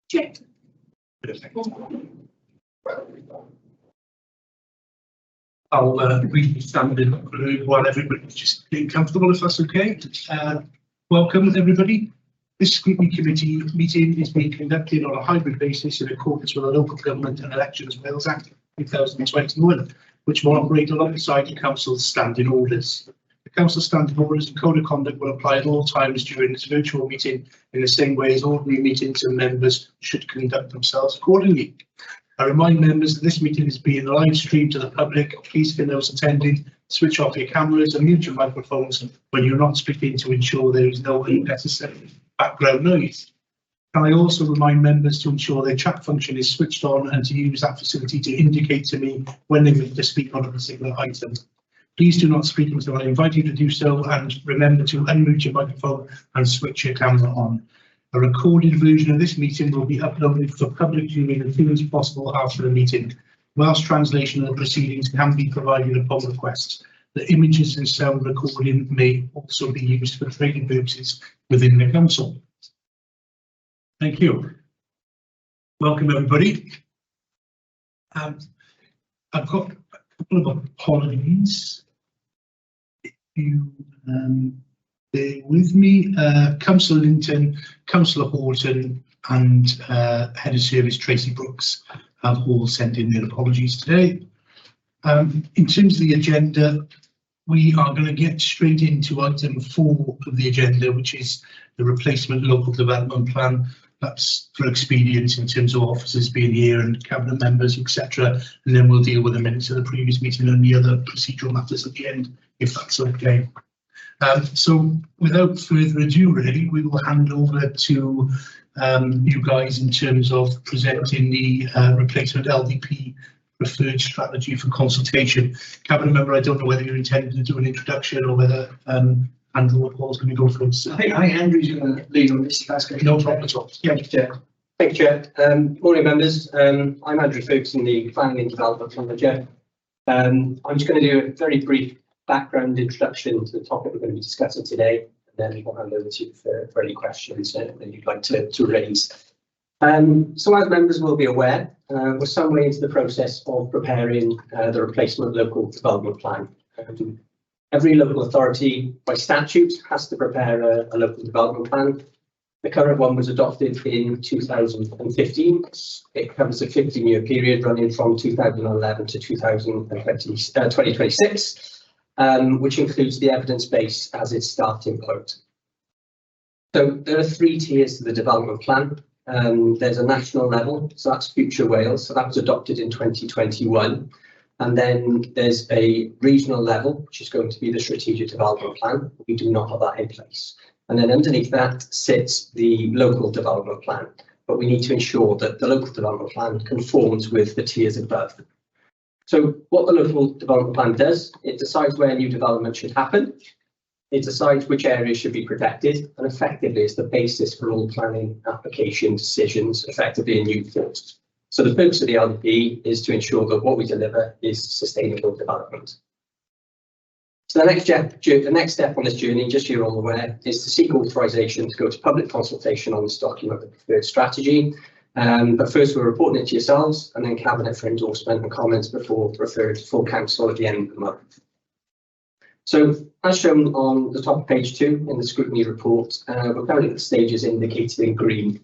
Check. I'll read the standard while everybody's just getting comfortable, if that's okay. Welcome, everybody. This Scrutiny Committee meeting is being conducted on a hybrid basis in accordance with the Local Government and Elections Wales Act 2021, which will operate alongside the Council's standing orders. The Council's standing orders and code of conduct will apply at all times during this virtual meeting in the same way as ordinary meetings, and members should conduct themselves accordingly. I remind members that this meeting is being live streamed to the public. Please, for those attending, switch off your cameras and mute your microphones when you're not speaking to ensure there is no unnecessary background noise. Can I also remind members to ensure their chat function is switched on and to use that facility to indicate to me when they wish to speak on a particular item. Please do not speak until I invite you to do so, and remember to unmute your microphone and switch your camera on. A recorded version of this meeting will be uploaded for public viewing as soon as possible after the meeting. Whilst translation of the proceedings can be provided upon request, the images and sound recording may also be used for training purposes within the Council. Thank you. Welcome, everybody. I've got a couple of apologies. If you bear with me, Councillor Linton, Councillor Horton and Head of Service Tracy Brooks have all sent in their apologies today. In terms of the agenda, we are going to get straight into item 4 of the agenda, which is the replacement local development plan. That's for expedience in terms of officers being here and cabinet members, etc. And then we'll deal with the minutes of the previous meeting and the other procedural matters at the end, if that's okay. So without further ado, really, we will hand over to you guys in terms of presenting the replacement LDP preferred strategy for consultation. Cabinet member, I don't know whether you're intending to do an introduction or whether Andrew or Paul's going to go first. I think Andrew's going to lead on this. If that's good. No problem at all. Thank you, Chair. Thank you, Chair. Morning, members. I'm Andrew Ferguson, the Planning and Development Manager. I'm just going to do a very brief background introduction to the topic we're going to be discussing today, and then we'll hand over to you for any questions that you'd like to raise. So as members will be aware, we're some way into the process of preparing the replacement local development plan. Every local authority by statute has to prepare a local development plan. The current one was adopted in 2015. It covers a 15-year period running from 2011 to 2026, which includes the evidence base as its starting point. So there are 3 tiers to the development plan. There's a national level, so that's Future Wales, so that was adopted in 2021. And then there's a regional level, which is going to be the strategic development plan. We do not have that in place. And then underneath that sits the local development plan. But we need to ensure that the local development plan conforms with the tiers above. So what the local development plan does, it decides where new development should happen. It decides which areas should be protected, and effectively is the basis for all planning application decisions effectively in Newport. So the purpose of the LDP is to ensure that what we deliver is sustainable development. So the next step on this journey, just so you're all aware, is to seek authorisation to go to public consultation on this document, the preferred strategy. But first we're reporting it to yourselves, and then Cabinet for endorsement and comments before referred to full council at the end of the month. So as shown on the top of page 2 in the scrutiny report, we're currently at the stages indicated in green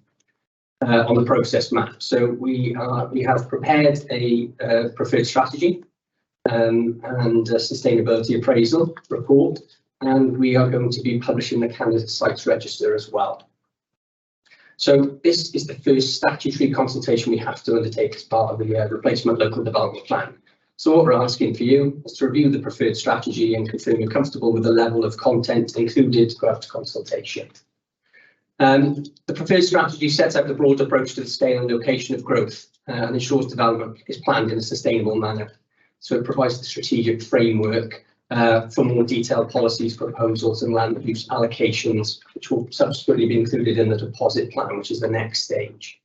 on the process map. So we have prepared a preferred strategy and a sustainability appraisal report, and we are going to be publishing the candidate sites register as well. So this is the first statutory consultation we have to undertake as part of the replacement local development plan. So what we're asking for you is to review the preferred strategy and confirm you're comfortable with the level of content included to go out to consultation. The preferred strategy sets out the broad approach to the scale and location of growth and ensures development is planned in a sustainable manner. So it provides the strategic framework for more detailed policies, proposals and land use allocations, which will subsequently be included in the deposit plan, which is the next stage.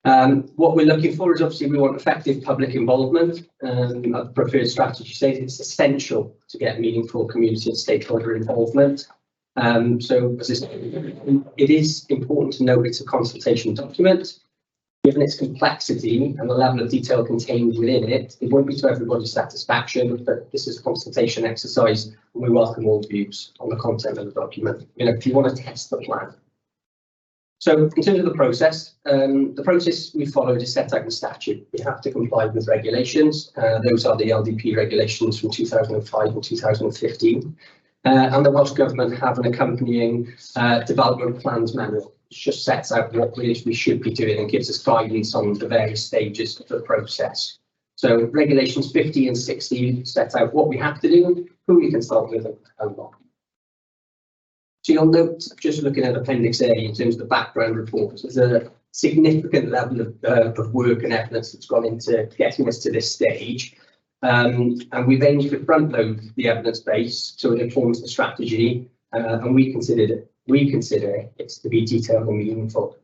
What we're looking for is obviously we want effective public involvement. The preferred strategy says it's essential to get meaningful community and stakeholder involvement. So as I said, it is important to note it's a consultation document. Given its complexity and the level of detail contained within it, it won't be to everybody's satisfaction, but this is a consultation exercise and we welcome all views on the content of the document, if you want to test the plan. So in terms of the process we followed is set out in statute. We have to comply with regulations. Those are the LDP regulations from 2005 and 2015. And the Welsh Government have an accompanying development plans manual, which just sets out what it is we should be doing and gives us guidance on the various stages of the process. So regulations 50 and 60 set out what we have to do, who we consult with and how long. So you'll note, just looking at Appendix A in terms of the background report, there's a significant level of work and evidence that's gone into getting us to this stage. And we've aimed to front load the evidence base so it informs the strategy, and we consider it to be detailed and meaningful.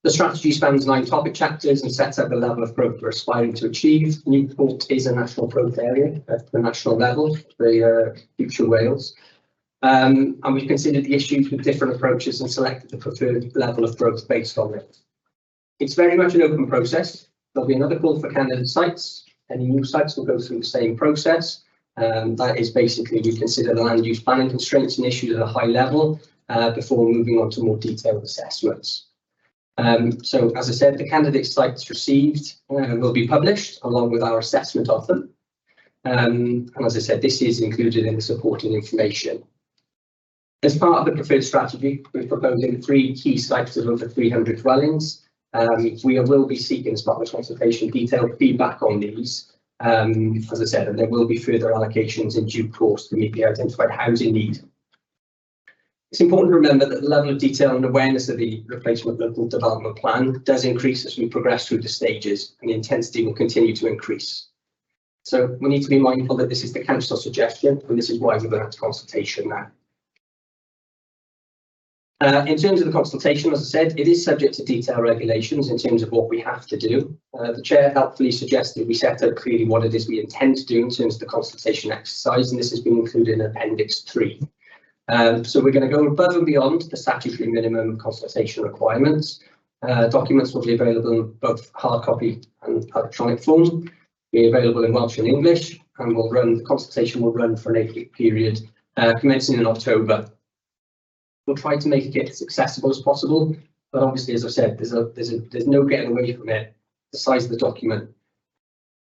The strategy spans 9 topic chapters and sets out the level of growth we're aspiring to achieve. Newport is a national growth area at the national level, the future Wales. And we've considered the issues with different approaches and selected the preferred level of growth based on it. It's very much an open process. There'll be another call for candidate sites. Any new sites will go through the same process. That is basically we consider the land use planning constraints and issues at a high level before moving on to more detailed assessments. So as I said, the candidate sites received will be published along with our assessment of them. And as I said, this is included in the supporting information. As part of the preferred strategy, we're proposing 3 key sites of over 300 dwellings. We will be seeking as part of the consultation detailed feedback on these, as I said, and there will be further allocations in due course to meet the identified housing need. It's important to remember that the level of detail and awareness of the replacement local development plan does increase as we progress through the stages, and the intensity will continue to increase. So we need to be mindful that this is the council suggestion, and this is why we're going to consultation now. In terms of the consultation, as I said, it is subject to detailed regulations in terms of what we have to do. The chair helpfully suggested we set out clearly what it is we intend to do in terms of the consultation exercise, and this has been included in Appendix 3. So we're going to go above and beyond the statutory minimum consultation requirements. Documents will be available in both hard copy and electronic form, be available in Welsh and English, and the consultation will run for an 8-week period, commencing in October. We'll try to make it as accessible as possible, but obviously, as I said, there's no getting away from it. The size of the document,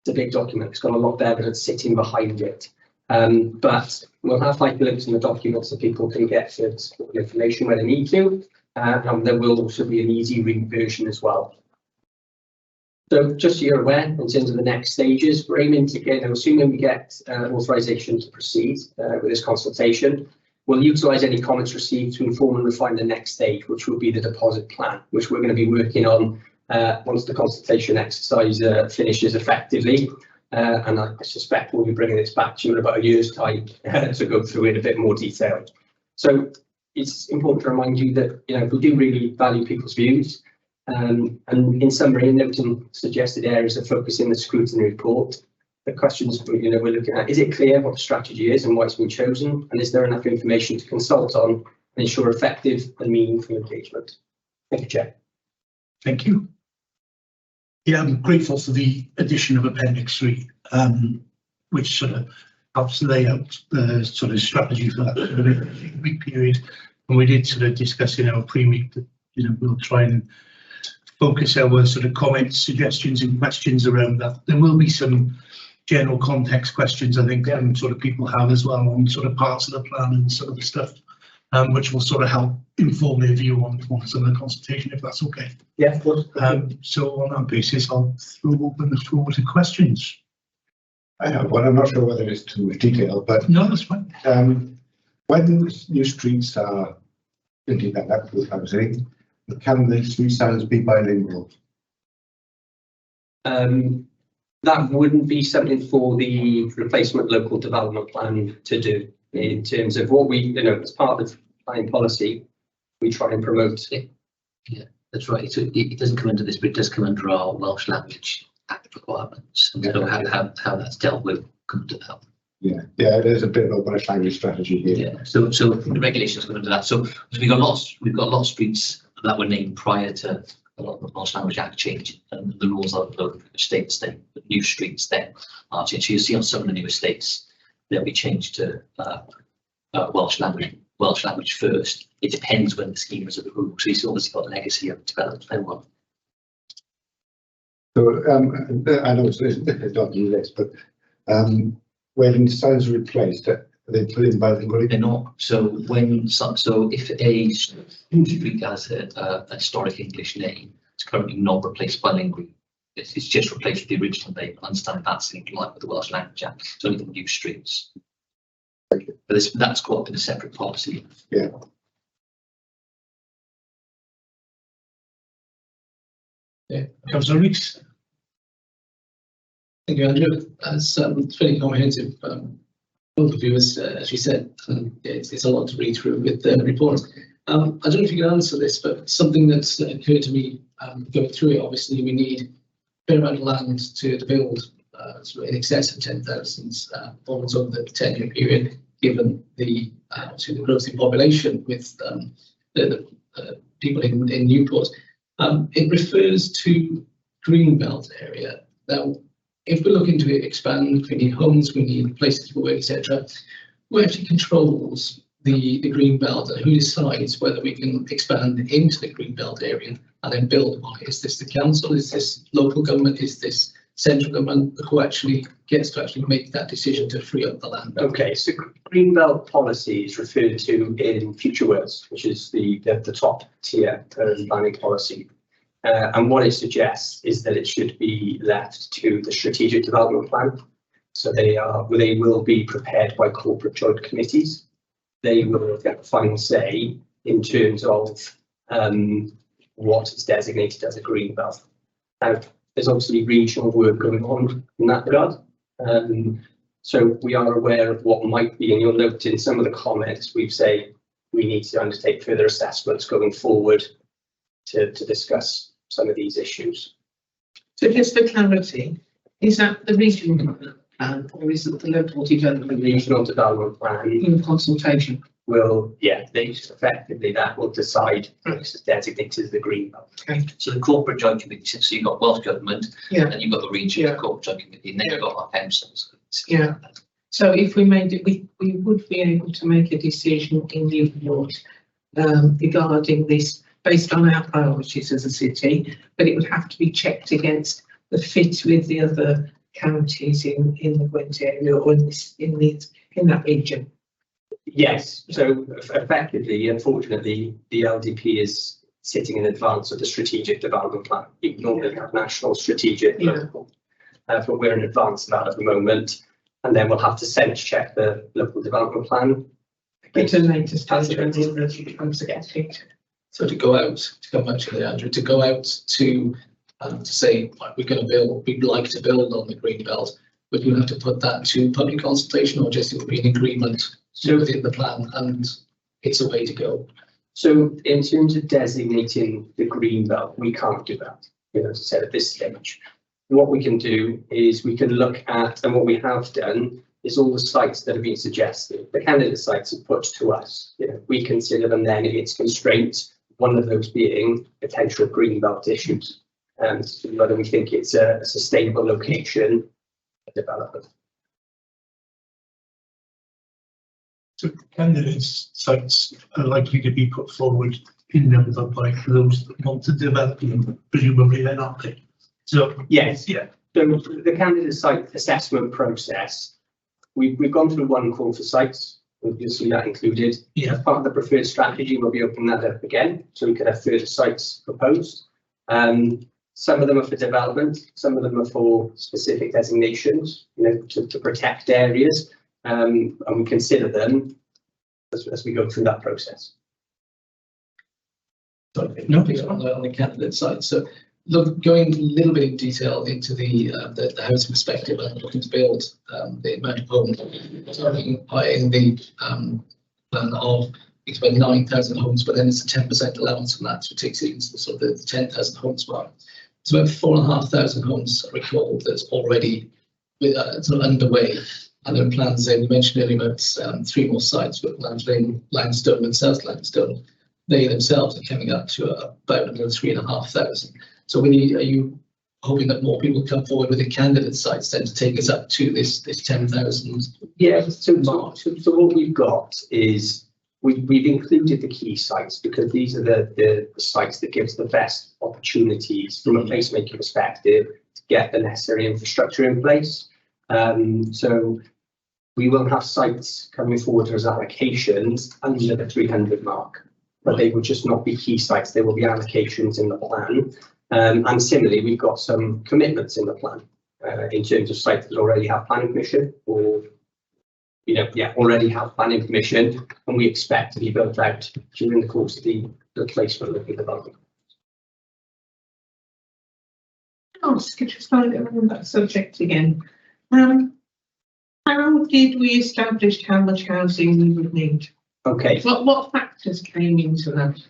it's a big document. It's got a lot of evidence sitting behind it, but we'll have hyperlinks in the document so people can get further information where they need to, and there will also be an easy read version as well. So just so you're aware, in terms of the next stages, we're aiming to get, assuming we get authorisation to proceed with this consultation, we'll utilise any comments received to inform and refine the next stage, which will be the deposit plan, which we're going to be working on once the consultation exercise finishes effectively. And I suspect we'll be bringing this back to you in about a year's time to go through it in a bit more detail. So it's important to remind you that we do really value people's views. And in summary, noting suggested areas of focus in the scrutiny report. The questions we're looking at: is it clear what the strategy is and why it's been chosen, and is there enough information to consult on and ensure effective and meaningful engagement? Thank you, Chair. Thank you. Yeah, I'm grateful for the addition of Appendix 3, which sort of helps lay out the sort of strategy for that sort of week period. And we did sort of discuss in our pre-week that we'll try and focus our sort of comments, suggestions, and questions around that. There will be some general context questions, I think, sort of people have as well on sort of parts of the plan and sort of the stuff, which will sort of help inform their view on some of the consultation, if that's okay. Yeah, of course. So on that basis, I'll open the floor to questions. I have one. I'm not sure whether it's too detailed, but no, that's fine. When new streets are thinking that with housing, can the street signs be bilingual? That wouldn't be something for the replacement local development plan to do. In terms of what we, as part of planning policy, we try and promote it. Yeah, that's right. So it doesn't come under this, but it does come under our Welsh Language Act requirements. And so how that's dealt with comes to that. Yeah, there's a bit of a Welsh language strategy here. Yeah, so the regulations come into that. So we've got lots of streets that were named prior to a lot of the Welsh Language Act change, and the rules are state to state. But new streets then are changed. So you see on some of the new estates, they'll be changed to Welsh language first. It depends when the scheme is approved. So you've obviously got legacy of development then one. So I know it's not new list, but when signs are replaced, are they put in bilingually? They're not. So if a street has a historic English name, it's currently not replaced bilingually. It's just replaced with the original name. I understand that's in line with the Welsh Language Act. It's only the new streets. But that's got up in a separate policy. Yeah. Councillor Rees. Thank you, Andrew. That's fairly comprehensive overview, as you said. It's a lot to read through with the report. I don't know if you can answer this, but something that's occurred to me going through it, obviously we need a fair amount of land to build in excess of 10,000 homes over the 10-year period, given the growth in population with the people in Newport. It refers to Greenbelt area. Now, if we're looking to expand, we need homes, we need places to work, etc. Who actually controls the Greenbelt, and who decides whether we can expand into the Greenbelt area and then build upon it? Is this the council? Is this local government? Is this central government who actually gets to actually make that decision to free up the land? Okay, so Greenbelt policy is referred to in Future Wales, which is the top tier of planning policy. And what it suggests is that it should be left to the strategic development plan. So they will be prepared by corporate joint committees. They will get the final say in terms of what is designated as a green belt. Now, there's obviously regional work going on in that regard. So we are aware of what might be, and you'll note in some of the comments we've said we need to undertake further assessments going forward to discuss some of these issues. So just for clarity, is that the regional development plan or is it the local development? The regional development plan In consultation. will, they effectively that will decide what's designated as the green belt. Okay. So the corporate joint committee, so you've got Welsh Government, Yeah. and you've got the regional Yeah. corporate joint committee, and then you've got our councils. Yeah. So if we made it, we would be able to make a decision in Newport regarding this based on our priorities as a city, but it would have to be checked against the fit with the other counties in the Gwent area or in that region. Yes, so effectively, unfortunately, the LDP is sitting in advance of the strategic development plan. You normally have national strategic, local, but we're in advance of that at the moment. And then we'll have to sense check the local development plan. It's a later stage when the other comes again. So to come back to the Andrew, to go out to say we'd like to build on the green belt, would you have to put that to public consultation, or just it would be an agreement within the plan and it's a way to go? So in terms of designating the green belt, we can't do that, as I said, at this stage. What we can do is we can look at, and what we have done is all the sites that have been suggested, the candidate sites are put to us. We consider them then against constraints, one of those being potential green belt issues, and whether we think it's a sustainable location for development. So candidates' sites are likely to be put forward in number by those that want to develop them, presumably then, aren't they? So Yes. yeah. So the candidate site assessment process, we've gone through one call for sites. You'll see that included. Yeah. As part of the preferred strategy, we'll be opening that up again, so we could have further sites proposed. Some of them are for development, some of them are for specific designations, to protect areas, and we consider them as we go through that process. On the candidate side. So going a little bit in detail into the housing perspective and looking to build the amount of homes, starting in the plan of it's about 9,000 homes, but then it's a 10% allowance on that, so it takes it into the sort of the 10,000 homes mark. It's about 4,500 homes, I recall, that's already sort of underway. And then plans, we mentioned earlier about 3 more sites, but Limestone and South Limestone, they themselves are coming up to about another 3,500. So are you hoping that more people come forward with the candidate sites then to take us up to this 10,000? Yeah, so what we've got is we've included the key sites because these are the sites that give us the best opportunities from a placemaking perspective to get the necessary infrastructure in place. So we will have sites coming forward as allocations under the 300 mark, but they will just not be key sites. They will be allocations in the plan. And similarly, we've got some commitments in the plan in terms of sites that already have planning permission or, already have planning permission, and we expect to be built out during the course of the placement of the development. Could you start on that subject again? How did we establish how much housing we would need? Okay. What factors came into that?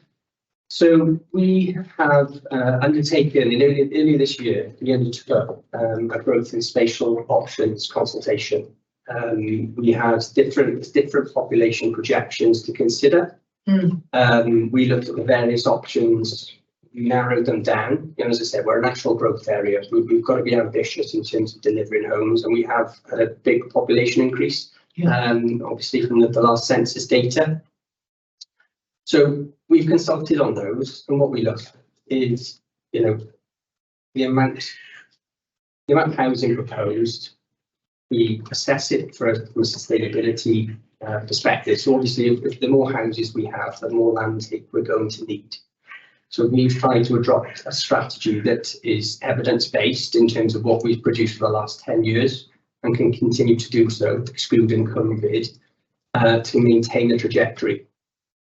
So we have undertaken earlier this year, we undertook a growth in spatial options consultation. We had different population projections to consider. We looked at the various options, narrowed them down. As I said, we're a natural growth area. We've got to be ambitious in terms of delivering homes, and we have had a big population increase, obviously from the last census data. So we've consulted on those, and what we look at is, the amount of housing proposed. We assess it from a sustainability perspective. So obviously, if the more houses we have, the more land we're going to need. So we've tried to adopt a strategy that is evidence-based in terms of what we've produced for the last 10 years and can continue to do so, excluding COVID, to maintain the trajectory.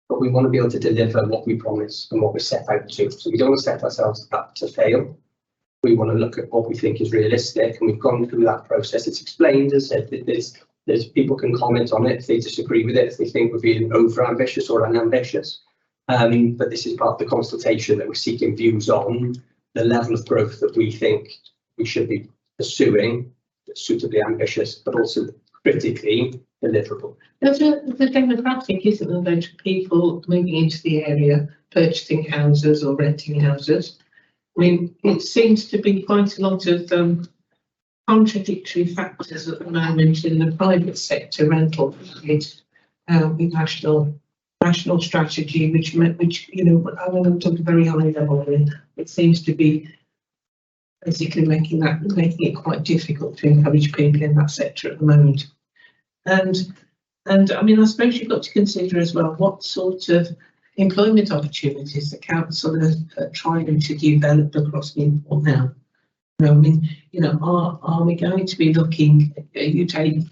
But we want to be able to deliver what we promise and what we set out to. So we don't want to set ourselves up to fail. We want to look at what we think is realistic, and we've gone through that process. It's explained, as I said, there's people can comment on it if they disagree with it, if they think we're being over-ambitious or unambitious. But this is part of the consultation that we're seeking views on the level of growth that we think we should be pursuing, that's suitably ambitious, but also critically deliverable. There's a demographic, isn't there, of people moving into the area, purchasing houses or renting houses. I mean, it seems to be quite a lot of contradictory factors at the moment in the private sector rental market, with national strategy, which I want to talk a very high level. It seems to be basically making it quite difficult to encourage people in that sector at the moment. And I mean, I suppose you've got to consider as well what sort of employment opportunities the council are trying to develop across Newport now. I mean, are we going to be looking?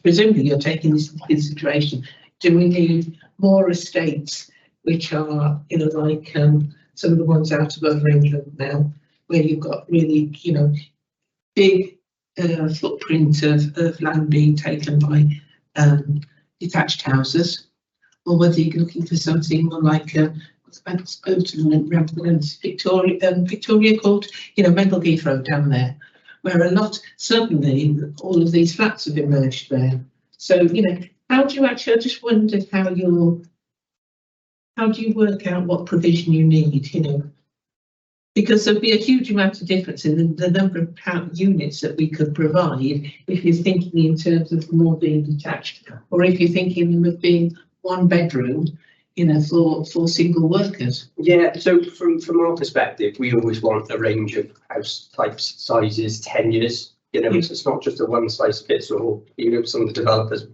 Presumably, you're taking this into consideration. Do we need more estates, which are, like some of the ones out of over England now, where you've got really, big footprint of land being taken by detached houses, or whether you're looking for something more like Victoria called, Mendel Heath down there, where suddenly all of these flats have emerged there. So, how do you actually, I just wondered how do you work out what provision you need, because there'd be a huge amount of difference in the number of units that we could provide if you're thinking in terms of more being detached, or if you're thinking of being 1 bedroom, for single workers. Yeah, so from our perspective, we always want a range of house types, sizes, tenures. It's not just a one size fits all. Some of the developers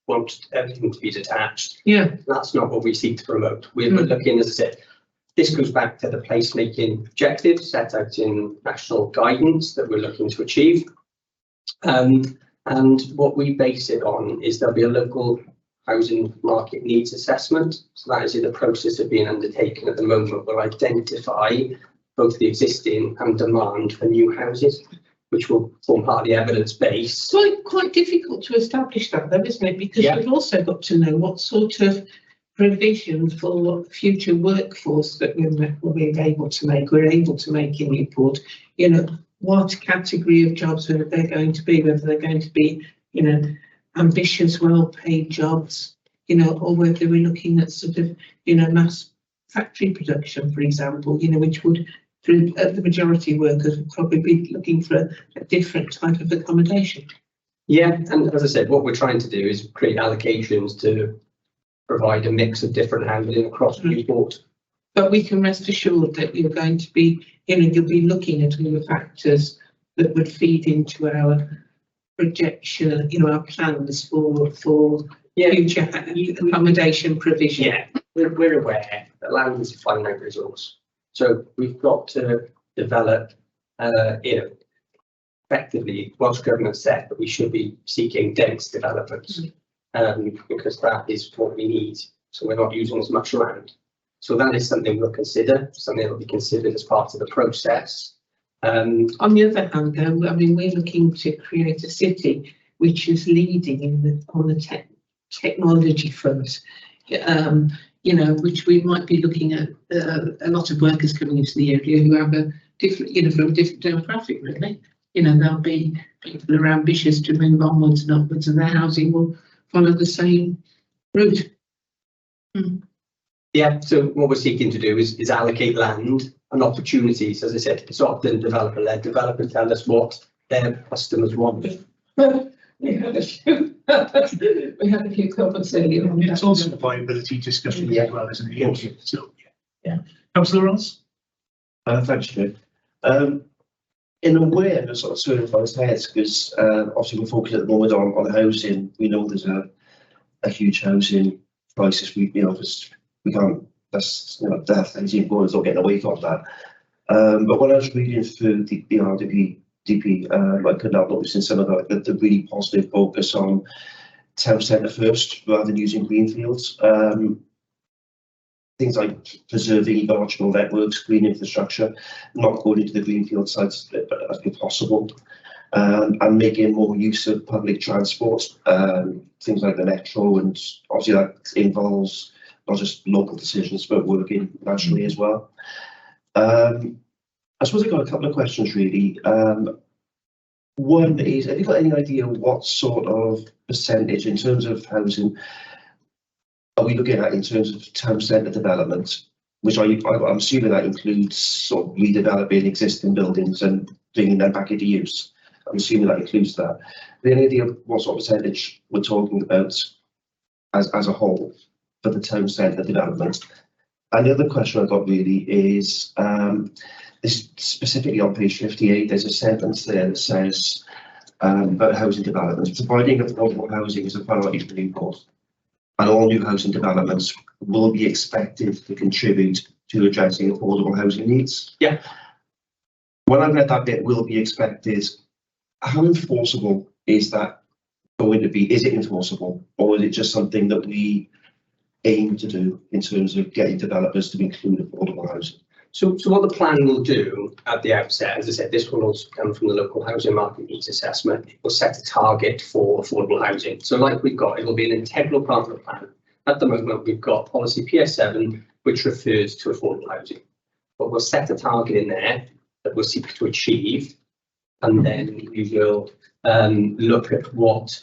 want everything to be detached. Yeah, that's not what we seek to promote. We're looking, as I said, this goes back to the placemaking objectives set out in national guidance that we're looking to achieve. And what we base it on is there'll be a local housing market needs assessment. So that is in the process of being undertaken at the moment. We'll identify both the existing and demand for new houses, which will form part of the evidence base. It's quite difficult to establish that though, isn't it? Because we've also got to know what sort of provision for future workforce that we're able to make in Newport. What category of jobs are they going to be, whether they're going to be, ambitious, well-paid jobs, you know, or whether we're looking at sort of, you know, mass factory production, for example, you know, which would, through the majority of workers would probably be looking for a different type of accommodation. Yeah, and as I said, what we're trying to do is create allocations to provide a mix of different housing across Newport. But we can rest assured that you're going to be, you know, you'll be looking at all the factors that would feed into our projection, you know, our plans for future accommodation provision. Yeah, we're aware that land is a finite resource. So we've got to develop, you know, effectively, Welsh Government said that we should be seeking dense developments, because that is what we need. So we're not using as much land. So that is something we'll consider, something that will be considered as part of the process. On the other hand, though, I mean, we're looking to create a city which is leading on the technology front. You know, which we might be looking at a lot of workers coming into the area who have a different, you know, from a different demographic, really. You know, there'll be people who are ambitious to move onwards and upwards, and their housing will follow the same route. Yeah, so what we're seeking to do is allocate land and opportunities. As I said, it's often developer-led. Developers tell us what their customers want. We had a few comments earlier on. It's also a viability discussion as well, isn't it? So, yeah. Councillor Ross? Thanks, Chair. In a way, I'm sort of sort on his head because obviously we're focusing at the moment on housing. We know there's a huge housing crisis. We can't. That's death and important. Not getting away from that. But when I was reading through the RDP, I could not notice in some of the really positive focus on town centre first rather than using greenfields. Things like preserving ecological networks, green infrastructure, not going into the greenfield sites as possible, and making more use of public transport, things like the metro, and obviously that involves not just local decisions but working nationally as well. I suppose I've got a couple of questions really. One is, have you got any idea what sort of percentage in terms of housing are we looking at in terms of town centre development, which I'm assuming that includes sort of redeveloping existing buildings and bringing them back into use? I'm assuming that includes that. Any idea of what sort of percentage we're talking about as a whole for the town centre development? And the other question I've got really is, this specifically on page 58, there's a sentence there that says about housing developments, providing affordable housing is a priority for Newport, and all new housing developments will be expected to contribute to addressing affordable housing needs. Yeah. When I read that bit, will be expected, how enforceable is that going to be? Is it enforceable, or is it just something that we aim to do in terms of getting developers to include affordable housing? So what the plan will do at the outset, as I said, this will also come from the local housing market needs assessment. It will set a target for affordable housing. So like we've got, it will be an integral part of the plan. At the moment, we've got policy PS7, which refers to affordable housing. But we'll set a target in there that we'll seek to achieve. And then we will look at what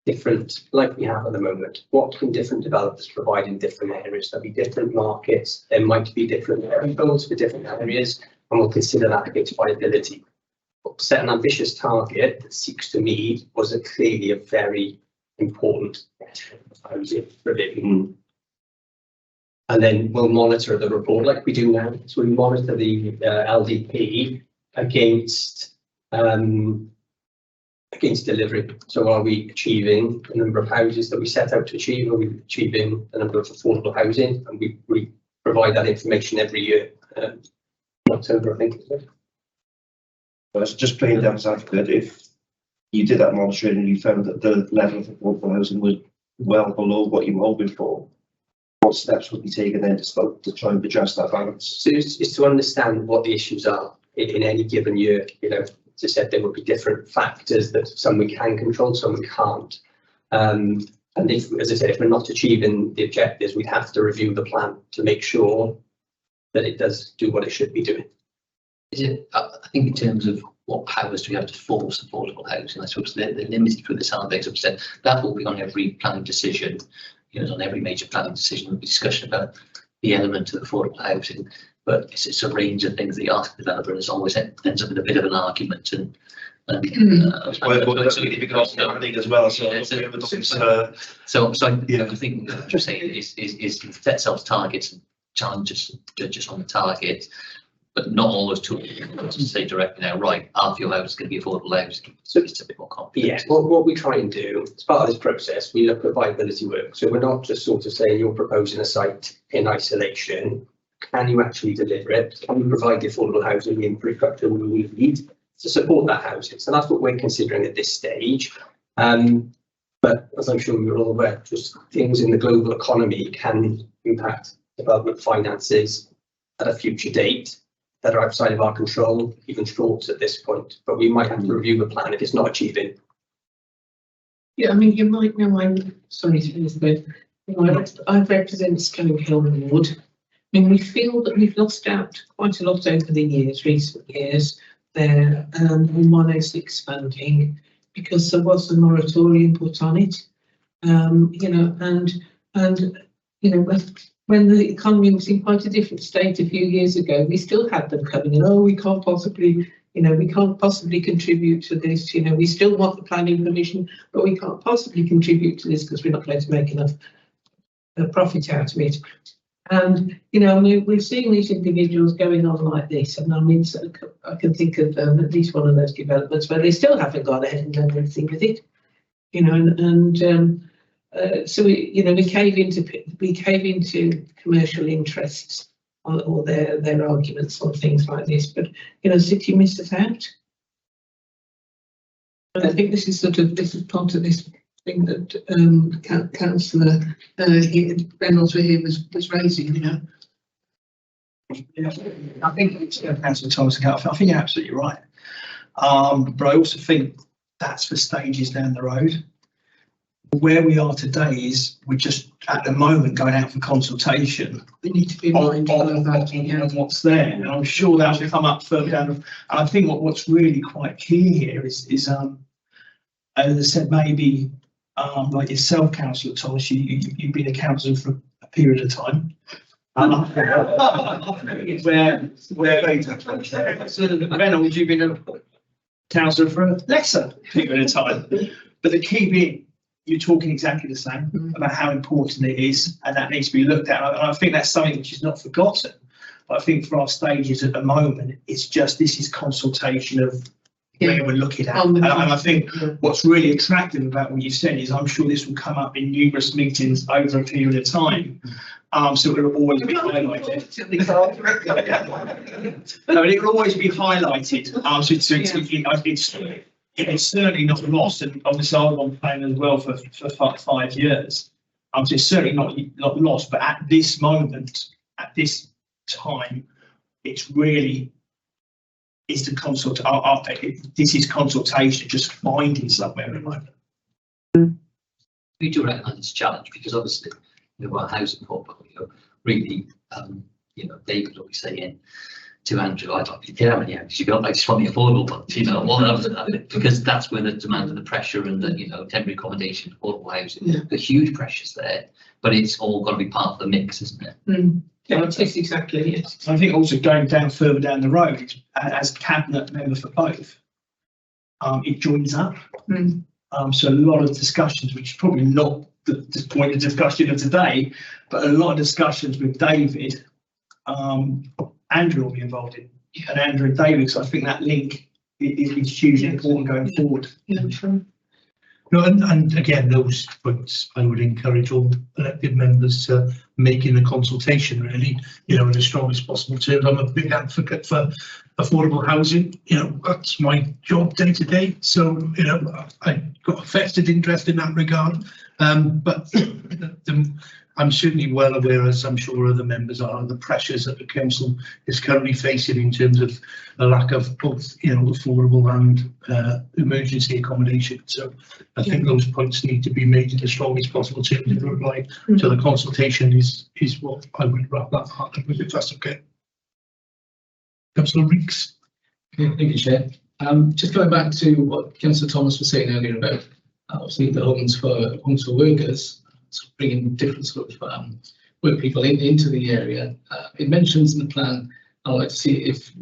different, like we have at the moment, what can different developers provide in different areas? There'll be different markets, there might be different goals for different areas, and we'll consider that against viability. But set an ambitious target that seeks to meet was clearly a very important housing provision. And then we'll monitor the report like we do now. So we monitor the LDP against delivery. So are we achieving the number of houses that we set out to achieve? Are we achieving the number of affordable housing? And we provide that information every year. October, I think. Well, it's just plain devil's advocate. If you did that monitoring and you found that the level of affordable housing was well below what you were hoping for, what steps would be taken then to try and adjust that balance? So it's to understand what the issues are in any given year. You know, as I said, there will be different factors that some we can control, some we can't. And if, as I said, if we're not achieving the objectives, we'd have to review the plan to make sure that it does do what it should be doing. Is it, I think in terms of what powers do we have to force affordable housing? I suppose they're limited with the surveys of said that will be on every planning decision, you know, on every major planning decision will be discussion about the element of affordable housing, but it's a range of things that you ask the developer, and it's always ends up in a bit of an argument and Well, that's really difficult to as well. So, I think what you're saying is set self targets and challenges just on the target, but not always to say directly now, right, half your house is going to be affordable housing. So it's a bit more complicated. Yeah, what we try and do as part of this process, we look at viability work. So we're not just sort of saying you're proposing a site in isolation. Can you actually deliver it? Can you provide the affordable housing infrastructure we need to support that housing? So that's what we're considering at this stage. But as I'm sure you're all aware, just things in the global economy can impact development finances at a future date that are outside of our control, even short at this point. But we might have to review the plan if it's not achieving. Yeah, I mean, you might know, I'm sorry to use the I represent Scrutiny ward. I mean, we feel that we've lost out quite a lot over the years, recent years, there on 106 funding, because there was a moratorium put on it, you know, and you know, when the economy was in quite a different state a few years ago, we still had them coming in. Oh, we can't possibly, you know, we can't possibly contribute to this. You know, we still want the planning permission, but we can't possibly contribute to this because we're not going to make enough profit out of it. And you know, we're seeing these individuals going on like this, and I mean, so I can think of at least one of those developments where they still haven't gone ahead and done anything with it. You know, so we, you know, we cave into commercial interests or their arguments on things like this. But you know, city misses out. And I think this is part of this thing that Councillor Reynolds was raising. You know. Yeah, I think it's Councillor Thomas. I think you're absolutely right. But I also think that's for stages down the road. Where we are today is we're just at the moment going out for consultation. We need to be mindful of that and what's there, and I'm sure that will come up further down. And I think what's really quite key here is as I said, maybe like yourself, Councillor Thomas, you've been a councillor for a period of time. Where Reynolds, you've been a councillor for a lesser period of time. But the key being, you're talking exactly the same about how important it is, and that needs to be looked at. And I think that's something which is not forgotten. But I think for our stages at the moment, it's just this is consultation of where we're looking at. And I think what's really attractive about what you said is I'm sure this will come up in numerous meetings over a period of time. So it will always be highlighted. No, it will always be highlighted. So it's certainly not lost, and obviously I was on plan as well for 5 years. So it's certainly not lost, but at this moment, at this time, it's really is the consult. This is consultation, just finding somewhere at the moment. We do recognise it's a challenge because obviously, you know, our housing portfolio really, you know, David will be saying to Andrew, I'd like to get how many houses you got, I just want the affordable ones, you know, because that's where the demand and the pressure and the, you know, temporary accommodation, affordable housing, the huge pressures there, but it's all got to be part of the mix, isn't it? Yeah, it's exactly it. I think also going further down the road, as cabinet member for both, it joins up. So a lot of discussions, which is probably not the point of discussion of today, but a lot of discussions with David, Andrew will be involved in, and Andrew and David. So I think that link is hugely important going forward. Yeah, sure. No, and again, those points I would encourage all elected members to make in the consultation, really, you know, in the strongest possible terms. I'm a big advocate for affordable housing, you know, that's my job day to day. So, you know, I've got a vested interest in that regard. But I'm certainly well aware, as I'm sure other members are, of the pressures that the council is currently facing in terms of a lack of both, you know, affordable and emergency accommodation. So I think those points need to be made in the strongest possible terms of reply. So the consultation is what I would wrap that part up with, if that's okay. Councillor Reeks. Thank you, Chair. Just going back to what Councillor Thomas was saying earlier about obviously the homes for workers, sort of bringing different sort of work people into the area. It mentions in the plan. I'd like to see if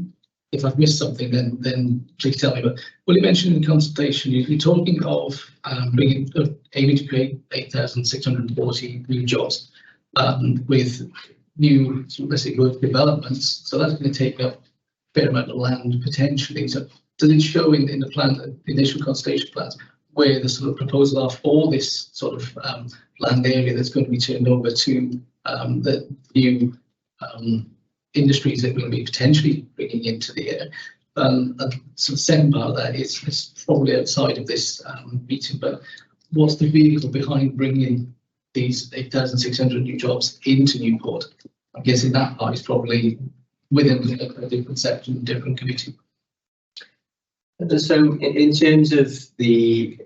I've missed something, then please tell me. But will you mention in the consultation you're talking of aiming to create 8,640 new jobs with new growth developments. So that's going to take up a fair amount of land potentially. So does it show in the plan, the initial consultation plans, where the sort of proposals are for this sort of land area that's going to be turned over to the new industries that we're going to be potentially bringing into the area? So the second part of that is probably outside of this meeting, but what's the vehicle behind bringing these 8,600 new jobs into Newport? I'm guessing that part is probably within a different section, different committee. So in terms of the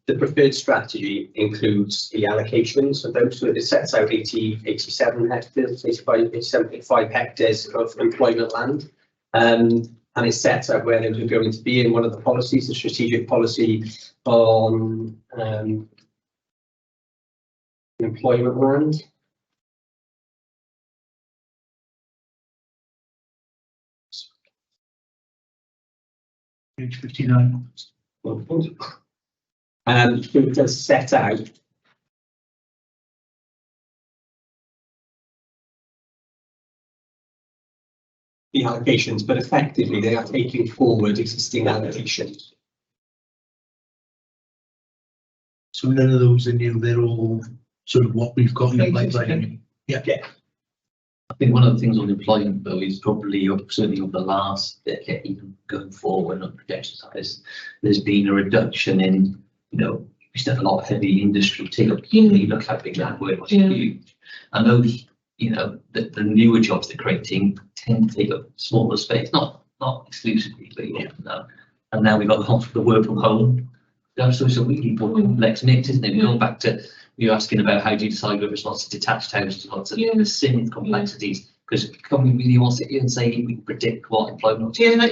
preferred strategy includes the allocations. So those, it sets out 87 hectares, 85 hectares of employment land. And it sets out where those are going to be in one of the policies, the strategic policy on employment land. Page 59. It does set out the allocations, but effectively they are taking forward existing allocations. So none of those are new, they're all sort of what we've got in the pipeline. Yeah. I think one of the things on employment though is probably certainly over the last decade, even going forward on projections like this, there's been a reduction in, you know, we still have a lot of heavy industry take up. You look how big that word was, huge, and those, you know, the newer jobs they're creating tend to take up smaller space, not exclusively, but yeah, no. And now we've got the concept of the work from home. So it's a really more complex mix, isn't it? Going back to you asking about how do you decide whether it's lots of detached houses, lots of sim complexities, because can we really want to sit here and say we can predict what employment Coming up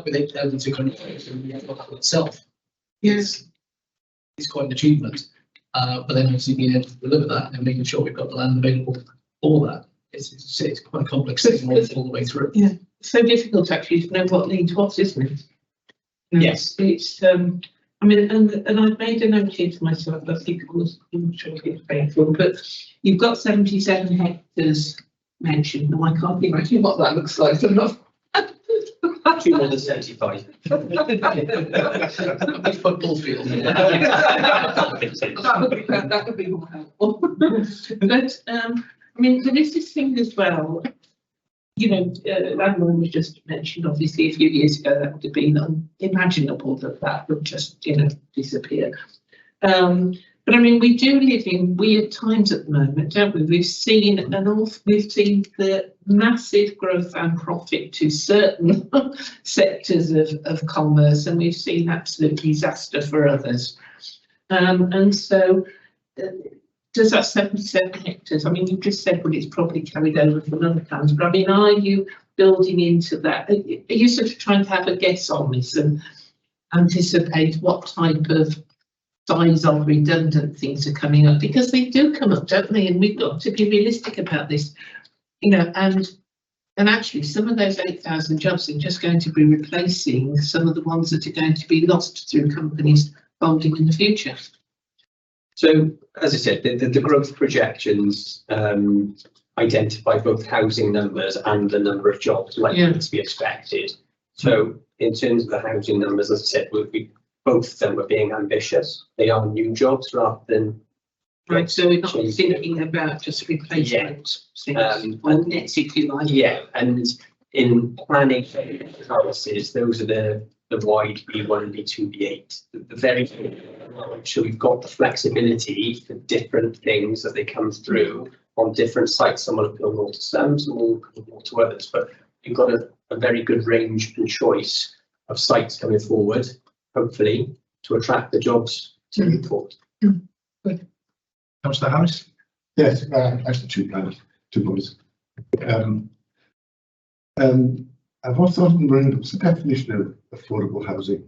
with 8,600 itself is quite an achievement. But then obviously being able to deliver that and making sure we've got the land available for that, it's quite a complex thing all the way through. Yeah, it's so difficult actually to know what leads what, isn't it? Yes. It's I mean, and I've made a note here to myself, I think it was, I'm sure it's painful, but you've got 77 hectares mentioned. Now I can't imagine what that looks like. I'm not. Actually more than 75. A big football field. That would be more helpful. But I mean, there is this thing as well. You know, landlord was just mentioned, obviously, a few years ago, that would have been unimaginable that would just, you know, disappear. But I mean, we do live in weird times at the moment, don't we? We've seen the massive growth and profit to certain sectors of commerce, and we've seen absolute disaster for others. And so, does that 77 hectares? I mean, you just said, well, it's probably carried over from other plans, but I mean, are you building into that? Are you sort of trying to have a guess on this and anticipate what type of size of redundant things are coming up? Because they do come up, don't they? And we've got to be realistic about this, you know, and actually some of those 8,000 jobs are just going to be replacing some of the ones that are going to be lost through companies folding in the future. So, as I said, the growth projections identify both housing numbers and the number of jobs likely to be expected. So, in terms of the housing numbers, as I said, both of them were being ambitious. They are new jobs rather than. Right, so we're not thinking about just replacement or nets, if you like. Yeah, and in planning analysis, those are the wide B1, B2, B8. The very so we've got the flexibility for different things as they come through on different sites. Some will appeal more to some will appeal more to others, but you've got a very good range and choice of sites coming forward, hopefully, to attract the jobs to Newport. Good. Councillor Harris? Yes, actually two points. And what's the definition of affordable housing?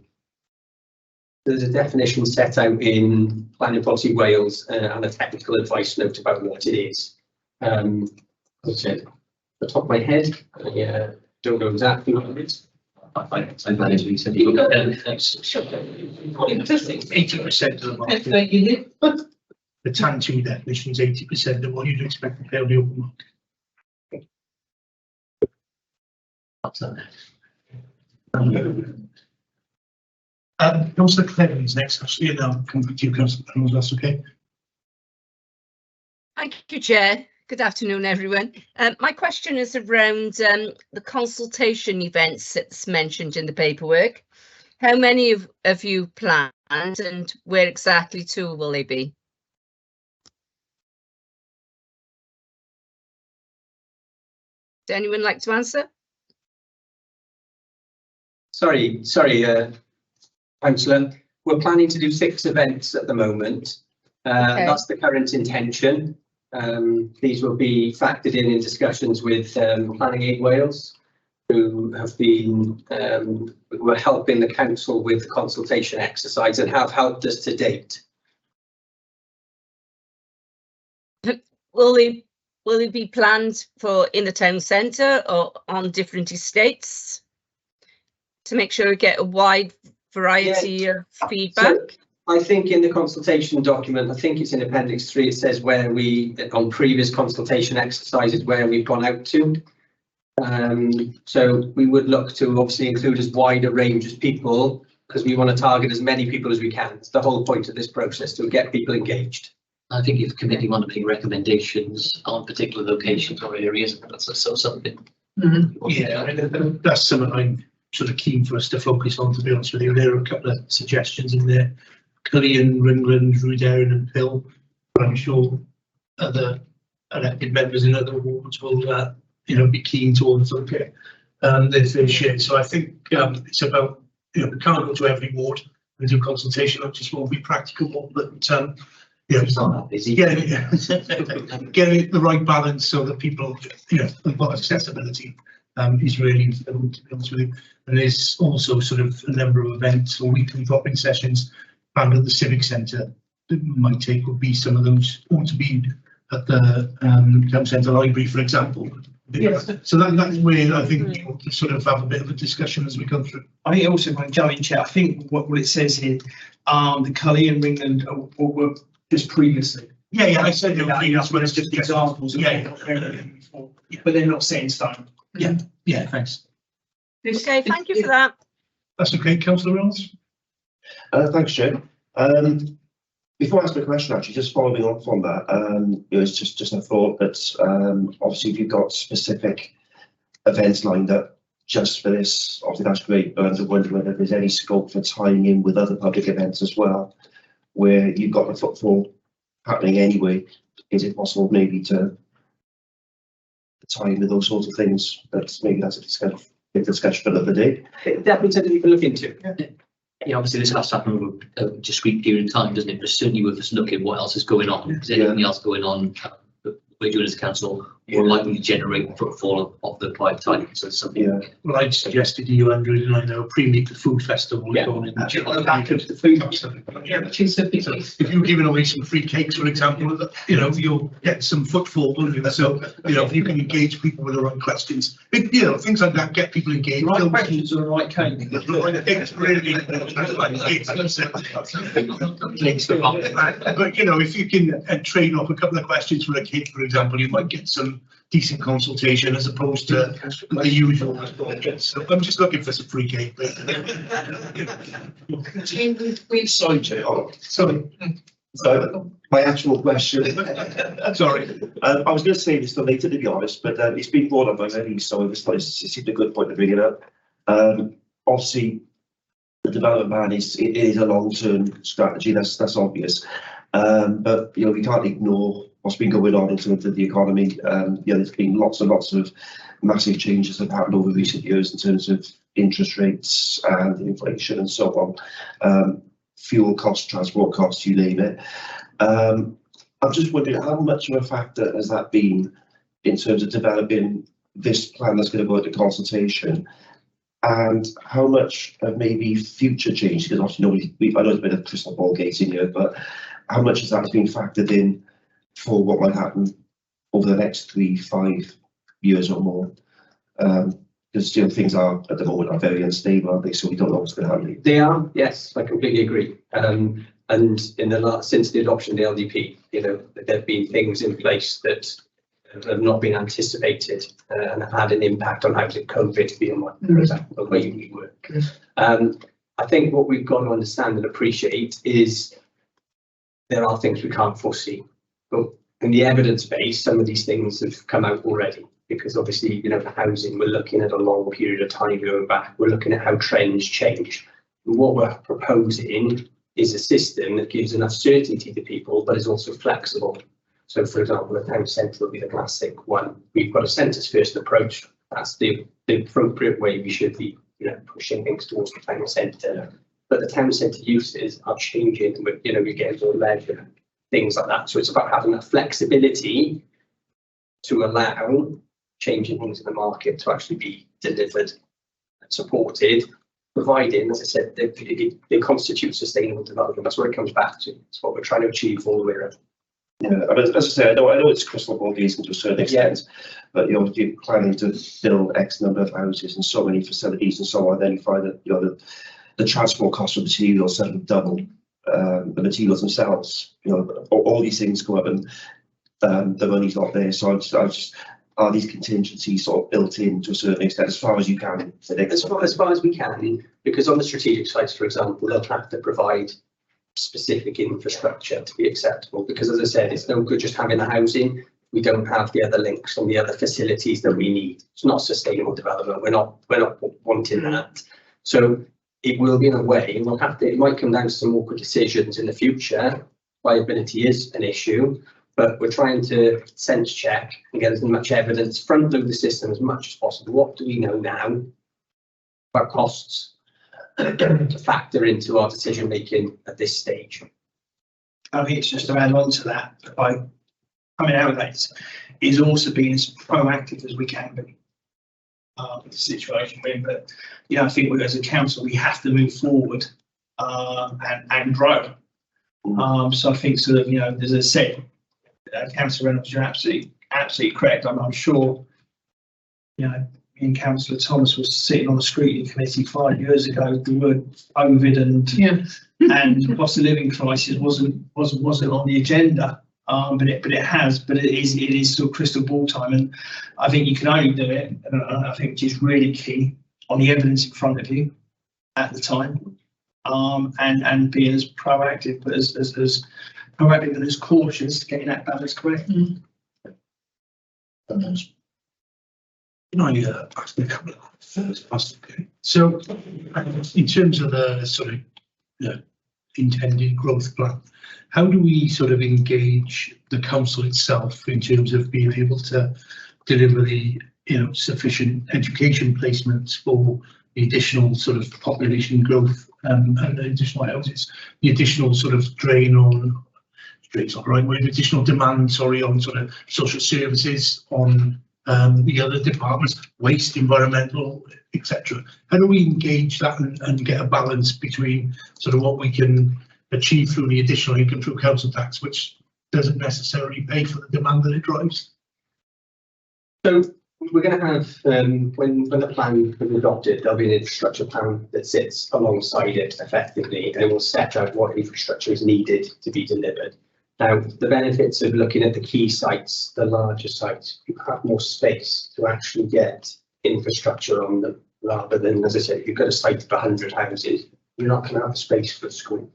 There's a definition set out in Planning Policy Wales and a technical advice note about what it is. As I said, at the top of my head, I don't know exactly what it is. I managed to say, you got Interesting. 80% of the That's market. where you live. The TAN 2 definition is 80% of what you'd expect to pay on the open market. Councillor Clevens next, actually, and I'll come back to you, Councillor Reynolds, that's okay. Thank you, Chair. Good afternoon, everyone. My question is around the consultation events that's mentioned in the paperwork. How many have you planned and where exactly to will they be? Does anyone like to answer? Sorry, Councillor. We're planning to do 6 events at the moment. Okay. That's the current intention. These will be factored in discussions with Planning Aid Wales, who have been who are helping the council with the consultation exercise and have helped us to date. Will they be planned for in the town centre or on different estates to make sure we get a wide variety of feedback? So, I think in the consultation document, I think it's in Appendix 3, it says where we, on previous consultation exercises, where we've gone out to. So we would look to obviously include as wide a range as people, because we want to target as many people as we can. It's the whole point of this process, to get people engaged. I think if the committee want to make recommendations on particular locations or areas, that's so something. Yeah, I mean, that's something I'm sort of keen for us to focus on, to be honest with you. There are a couple of suggestions in there. Cullion, Ringland, Rwydown and Pill. I'm sure other elected members in other wards will, be keen to also get their share. So I think it's about, we can't go to every ward and do consultation. It just won't be practical, but It's not that busy. getting the right balance so that people, have got accessibility is really important, to be honest with you. And there's also sort of a number of events or weekly drop-in sessions planned at the Civic Centre. My take would be some of those ought to be at the town centre library, for example. Yes. So that's where I think we ought to sort of have a bit of a discussion as we go through. I think also, when Joe in Chair, I think what it says here, the Cully and Ringland were just previously. Yeah, I said they were previous, but It's just examples. Yeah. But they're not set in stone. Yeah, thanks. Okay, thank you for that. That's okay, Councillor Reynolds. Thanks, Jim. Before I ask the question, actually, just following on from that, it's just a thought that obviously if you've got specific events lined up just for this, obviously that's great, but I wonder whether there's any scope for tying in with other public events as well, where you've got the footfall happening anyway. Is it possible maybe to tie in with those sorts of things? That's a discussion for another day. Definitely something you can look into. Yeah, obviously this has to happen over a discrete period of time, doesn't it? But certainly with us looking at what else is going on, is there anything else going on that we're doing as a council more likely to generate footfall of the private time? So it's something. Yeah. Well, I suggested to you, Andrew, and I know pre-meet the food festival. Yeah. Going in. Back of the food. Yeah, which is a big. So if you're giving away some free cakes, for example, you'll get some footfall, won't you? So, if you can engage people with the right questions, things like that get people engaged. Right questions or the right cake. It's really, but if you can train off a couple of questions for a kid, for example, you might get some decent consultation as opposed to the usual. So I'm just looking for some free cake. Sorry, Jay. Sorry. So my actual question. Sorry. I was going to say this for later, to be honest, but it's been brought up already, so it seemed a good point to bring it up. Obviously, the development plan is a long-term strategy. That's obvious, but we can't ignore what's been going on in terms of the economy. There's been lots and lots of massive changes that have happened over recent years in terms of interest rates and inflation and so on. Fuel costs, transport costs, you name it. I'm just wondering how much of a factor has that been in terms of developing this plan that's going to go into consultation, and how much of maybe future change, because obviously I know there's been a crystal ball gate in here, but how much of that has been factored in for what might happen over the next 3-5 years or more? Because things are at the moment are very unstable, aren't they? So we don't know what's going to happen. They are, yes, I completely agree. And in the since the adoption of the LDP, there have been things in place that have not been anticipated and have had an impact on housing. COVID being one, for example, the way we work. I think what we've got to understand and appreciate is there are things we can't foresee. But in the evidence base, some of these things have come out already, because obviously, for housing, we're looking at a long period of time going back. We're looking at how trends change. And what we're proposing is a system that gives enough certainty to people, but is also flexible. So, for example, the town centre will be the classic one. We've got a centres first approach. That's the appropriate way we should be, pushing things towards the town centre. But the town centre uses are changing. We're getting more leisure, things like that. So it's about having that flexibility to allow changing things in the market to actually be delivered and supported, providing, as I said, they constitute sustainable development. That's where it comes back to. It's what we're trying to achieve all the way around. Yeah, I mean, as I say, I know it's crystal ball gazing to a certain extent, but you're planning to build X number of houses and so many facilities and so on. Then you find that the transport costs of materials suddenly double. The materials themselves, all these things go up, and the money's not there. So I just are these contingencies sort of built in to a certain extent, as far as you can? As far as we can, because on the strategic sites, for example, they'll have to provide specific infrastructure to be acceptable, because as I said, it's no good just having the housing. We don't have the other links and the other facilities that we need. It's not sustainable development. We're not wanting that. So it will be in a way, and it might come down to some awkward decisions in the future. Viability is an issue, but we're trying to sense check and get as much evidence, front load the system as much as possible. What do we know now about costs to factor into our decision making at this stage? I think it's just to add on to that, by coming out of that is also being as proactive as we can be. With the situation we're in, but I think we, as a council, we have to move forward and grow. So I think sort of, as I said, Councillor Reynolds, you're absolutely correct. I'm sure, me and Councillor Thomas was sitting on the Scrutiny committee 5 years ago. The word COVID and cost of living crisis wasn't on the agenda. But it has, but it is still crystal ball time, and I think you can only do it, and I think which is really key, on the evidence in front of you at the time, and being as proactive, but as proactive and as cautious, getting that balance correct. Can I ask a couple of first? Okay. So, in terms of the sort of intended growth plan, how do we sort of engage the council itself in terms of being able to deliver the sufficient education placements for the additional sort of population growth and the additional houses, the additional sort of additional demand, on sort of social services, on the other departments, waste, environmental, etc. How do we engage that and get a balance between sort of what we can achieve through the additional income through council tax, which doesn't necessarily pay for the demand that it drives? So we're going to have, when the plan is adopted, there'll be an infrastructure plan that sits alongside it effectively, and it will set out what infrastructure is needed to be delivered. Now, the benefits of looking at the key sites, the larger sites, you have more space to actually get infrastructure on them, rather than, as I said, if you've got a site of 100 houses, you're not going to have space for a school.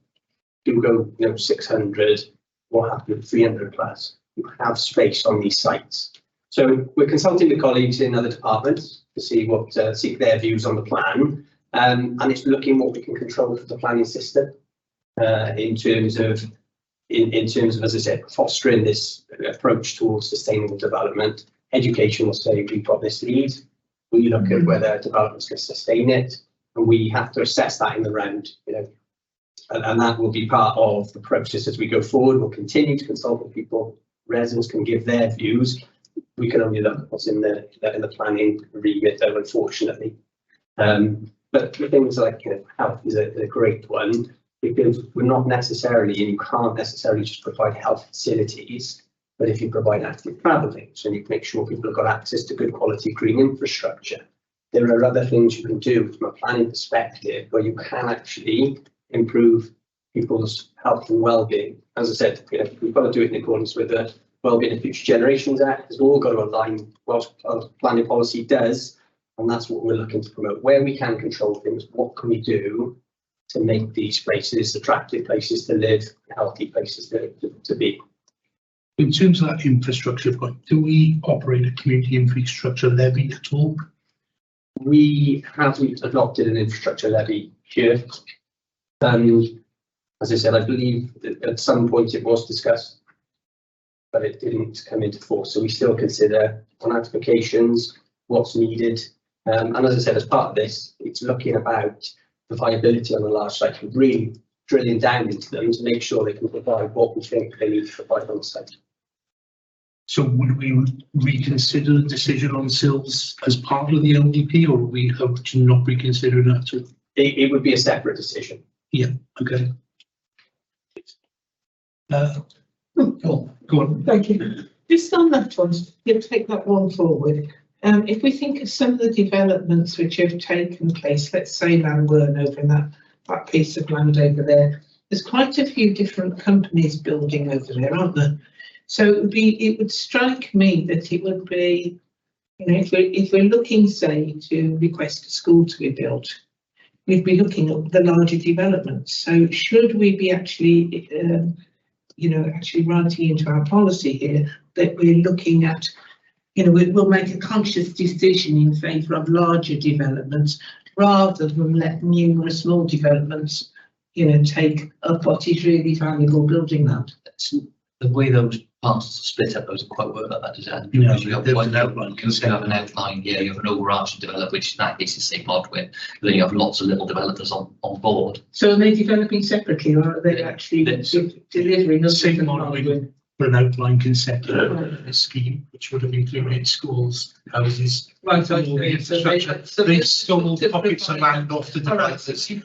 You go, 600, what happened with 300 plus? You have space on these sites. So we're consulting with colleagues in other departments to see seek their views on the plan, and it's looking what we can control for the planning system in terms of, as I said, fostering this approach towards sustainable development. Education will say we've got this need. We look at whether developments can sustain it, and we have to assess that in the round. And that will be part of the process as we go forward. We'll continue to consult with people. Residents can give their views. we can only look at what's in the planning remit, though, unfortunately. But things like health is a great one, because we're not necessarily, and you can't necessarily just provide health facilities, but if you provide active travel links and you make sure people have got access to good quality green infrastructure, there are other things you can do from a planning perspective where you can actually improve people's health and well-being. As I said, we've got to do it in accordance with the Wellbeing and Future Generations Act, because we've all got to align what planning policy does, and that's what we're looking to promote. Where we can control things, what can we do to make these places attractive places to live, healthy places to be. In terms of that infrastructure point, do we operate a community infrastructure levy at all? We haven't adopted an infrastructure levy here. As I said, I believe that at some point it was discussed, but it didn't come into force. So we still consider on applications what's needed. And as I said, as part of this, it's looking about the viability on the large site, and really drilling down into them to make sure they can provide what we think they need to provide on the site. So would we reconsider the decision on sills as part of the LDP, or would we have to not reconsider that? It would be a separate decision. Yeah, okay. Go on. Thank you. Just on that one, you'll take that one forward. If we think of some of the developments which have taken place, let's say Llun over in that piece of land over there, there's quite a few different companies building over there, aren't there? So it would strike me that it would be, if we're looking, say, to request a school to be built, we'd be looking at the larger developments. So should we be actually, actually writing into our policy here that we're looking at, we'll make a conscious decision in favour of larger developments rather than let numerous small developments, take up what is really valuable building land. The way those parts are split up doesn't quite work like that, does it? No, Because you have there's one an outline you have an outline here, you have an overarching developer, which in that case is the same hardware, then you have lots of little developers on board. So are they developing separately, or are they actually delivering the Same same model for an outline concept a scheme, which would have included schools, houses, Right, all the infrastructure. They stole pockets of land off the developers. Yeah,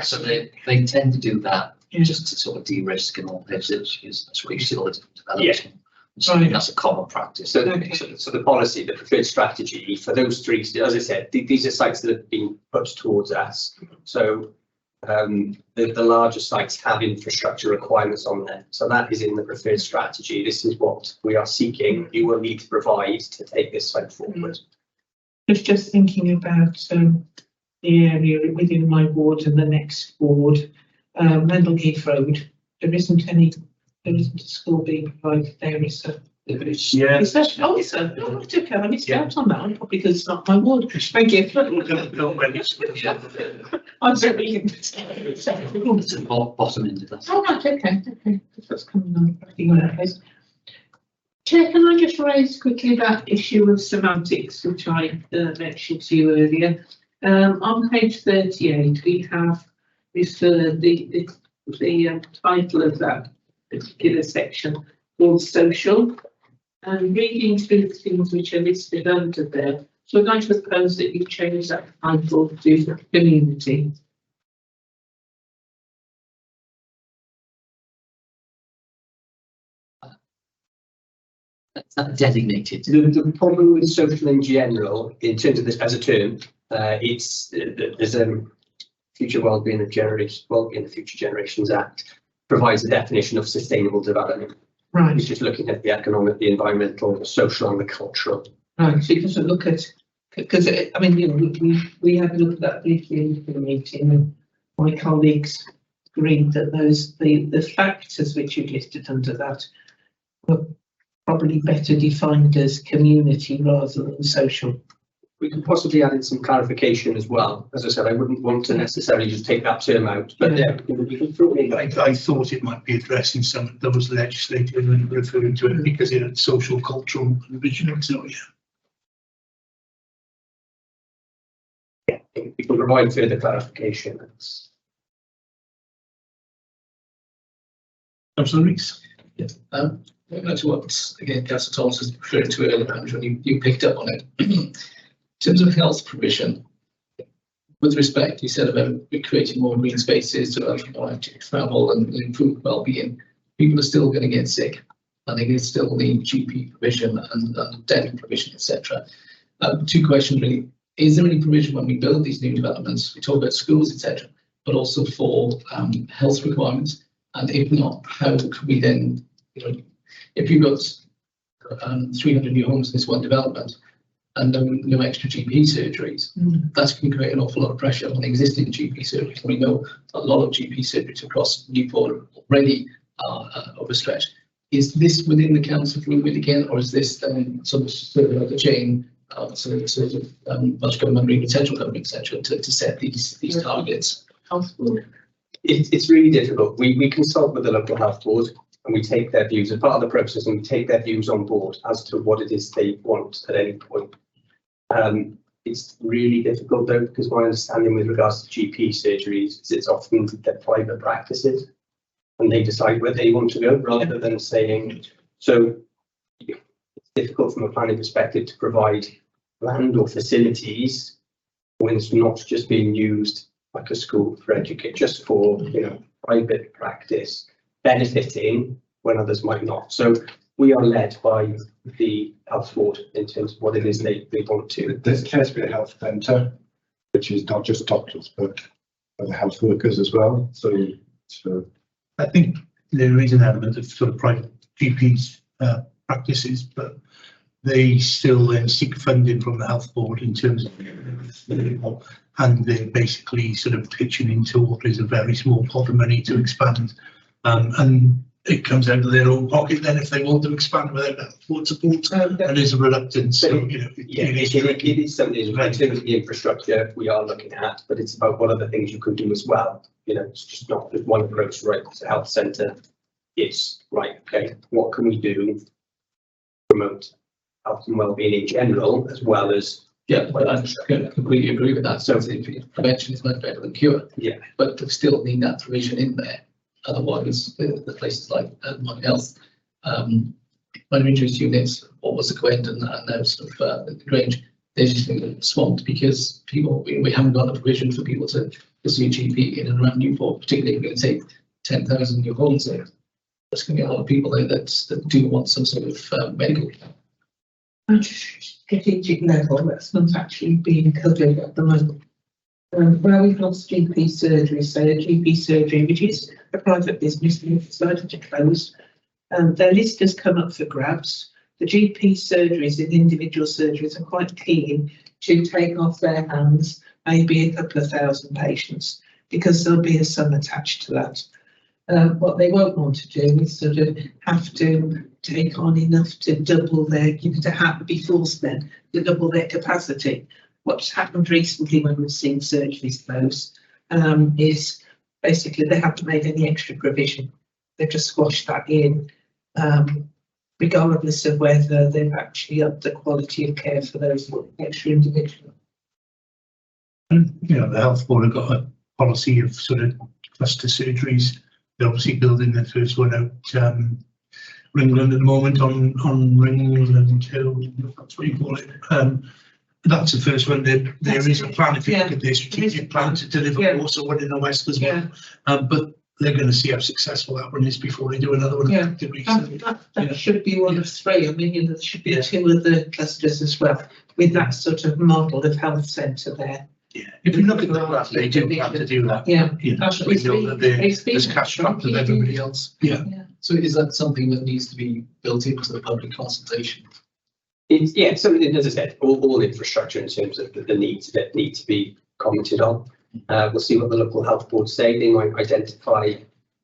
so they tend to do that just to sort of de-risk and all this, because that's what you see all the developers. Yeah. So Right. that's a common practice. So the policy, the preferred strategy for those three, as I said, these are sites that have been put towards us. So the larger sites have infrastructure requirements on there. So that is in the preferred strategy. This is what we are seeking. You will need to provide to take this site forward. Just thinking about the area within my ward and the next ward, Mendleheath Road. There isn't a school being provided there, is there? Yeah. Is that? Oh, is there? Oh, right, okay, I missed out on that one, probably because it's not my ward. Thank you. I'm very It's the bottom end of that. Oh, right, okay. That's coming on. Place. Chair, can I just raise quickly that issue of semantics, which I mentioned to you earlier? On page 38, we have referred the title of that particular section called social, and reading through the things which are listed under there. So I'd like to propose that you change that title to community. That's not designated. The problem with social in general, in terms of this as a term, there's Future Wellbeing and the Future Generations Act provides a definition of sustainable development. Right. Which is looking at the economic, the environmental, the social, and the cultural. Right. So it doesn't look at, because I mean, we had a look at that briefly in the meeting, and my colleagues agreed that the factors which you listed under that were probably better defined as community rather than social. We could possibly add in some clarification as well. As I said, I wouldn't want to necessarily just take that term out, but yeah, we can throw it in. I thought it might be addressing some of those legislative and referring to it because it had social, cultural, and regional. So yeah, we can provide further clarification. Councillor Rees. Yeah. Going to what, again, Councillor Thomas was referring to earlier, Andrew, and you picked up on it. In terms of health provision, with respect, you said about creating more green spaces to allow travel and improve well-being. People are still going to get sick, and they still need GP provision and dental provision, etc. Two questions really. Is there any provision when we build these new developments? We talk about schools, etc., but also for health requirements. And if not, how can we then, if you've got 300 new homes in this one development and no extra GP surgeries, that's going to create an awful lot of pressure on existing GP surgeries. We know a lot of GP surgeries across Newport already are overstretched. Is this within the council remit again, or is this sort of like a chain, sort of Welsh Government, central government, etc., to set these targets? It's really difficult. We consult with the local health board and we take their views as part of the process, and we take their views on board as to what it is they want at any point. It's really difficult though, because my understanding with regards to GP surgeries is it's often their private practices and they decide where they want to go rather than saying, so it's difficult from a planning perspective to provide land or facilities when it's not just being used like a school for education, just for private practice, benefiting when others might not. So we are led by the health board in terms of what it is they want to. There's Casnewydd Health Centre, which is not just doctors but other health workers as well. So I think there is an element of sort of private GPs practices, but they still then seek funding from the health board in terms of, and they're basically sort of pitching into what is a very small pot of money to expand, and it comes out of their own pocket then if they want to expand without health board support, and there's a reluctance. So it is something in terms of the infrastructure we are looking at, but it's about what other things you could do as well. It's just not just one approach, right? It's a health centre. It's right, okay, what can we do to promote health and well-being in general, as well as I completely agree with that. So prevention is much better than cure. Yeah, but we still need that provision in there. Otherwise, the places like Mine Health, minor injuries units, what was the Gwent and now sort of the Grange, they're just swamped because people we haven't got a provision for people to see a GP in and around Newport. Particularly, if we're going to take 10,000 new homes there. There's going to be a lot of people there that do want some sort of medical care. At strategic level, that's not actually being covered at the moment. Where we've lost GP surgery, say a GP surgery, which is a private business and decided to close, their list has come up for grabs. The GP surgeries in individual surgeries are quite keen to take off their hands maybe a couple of thousand patients because there'll be a sum attached to that. What they won't want to do is sort of have to take on enough to double their, to have be forced then to double their capacity. What's happened recently when we've seen surgeries close is basically they haven't made any extra provision. They've just squashed that in, regardless of whether they've actually upped the quality of care for those extra individuals. And the health board have got a policy of sort of cluster surgeries. They're obviously building their first one out Ringland at the moment on Ringland Hill, that's what you call it. That's the first one. There is a plan, if you look at their strategic plan, to deliver also one in the west as well. But they're going to see how successful that one is before they do another one. That should be one of three. I mean, there should be two other clusters as well, with that sort of model of health centre there. Yeah, if you look at the plan, they do plan to do that. Yeah, we know that there's cash trapped with everybody else. Yeah. So is that something that needs to be built into the public consultation? It's something, as I said, all infrastructure in terms of the needs that need to be commented on. We'll see what the local health board say. They might identify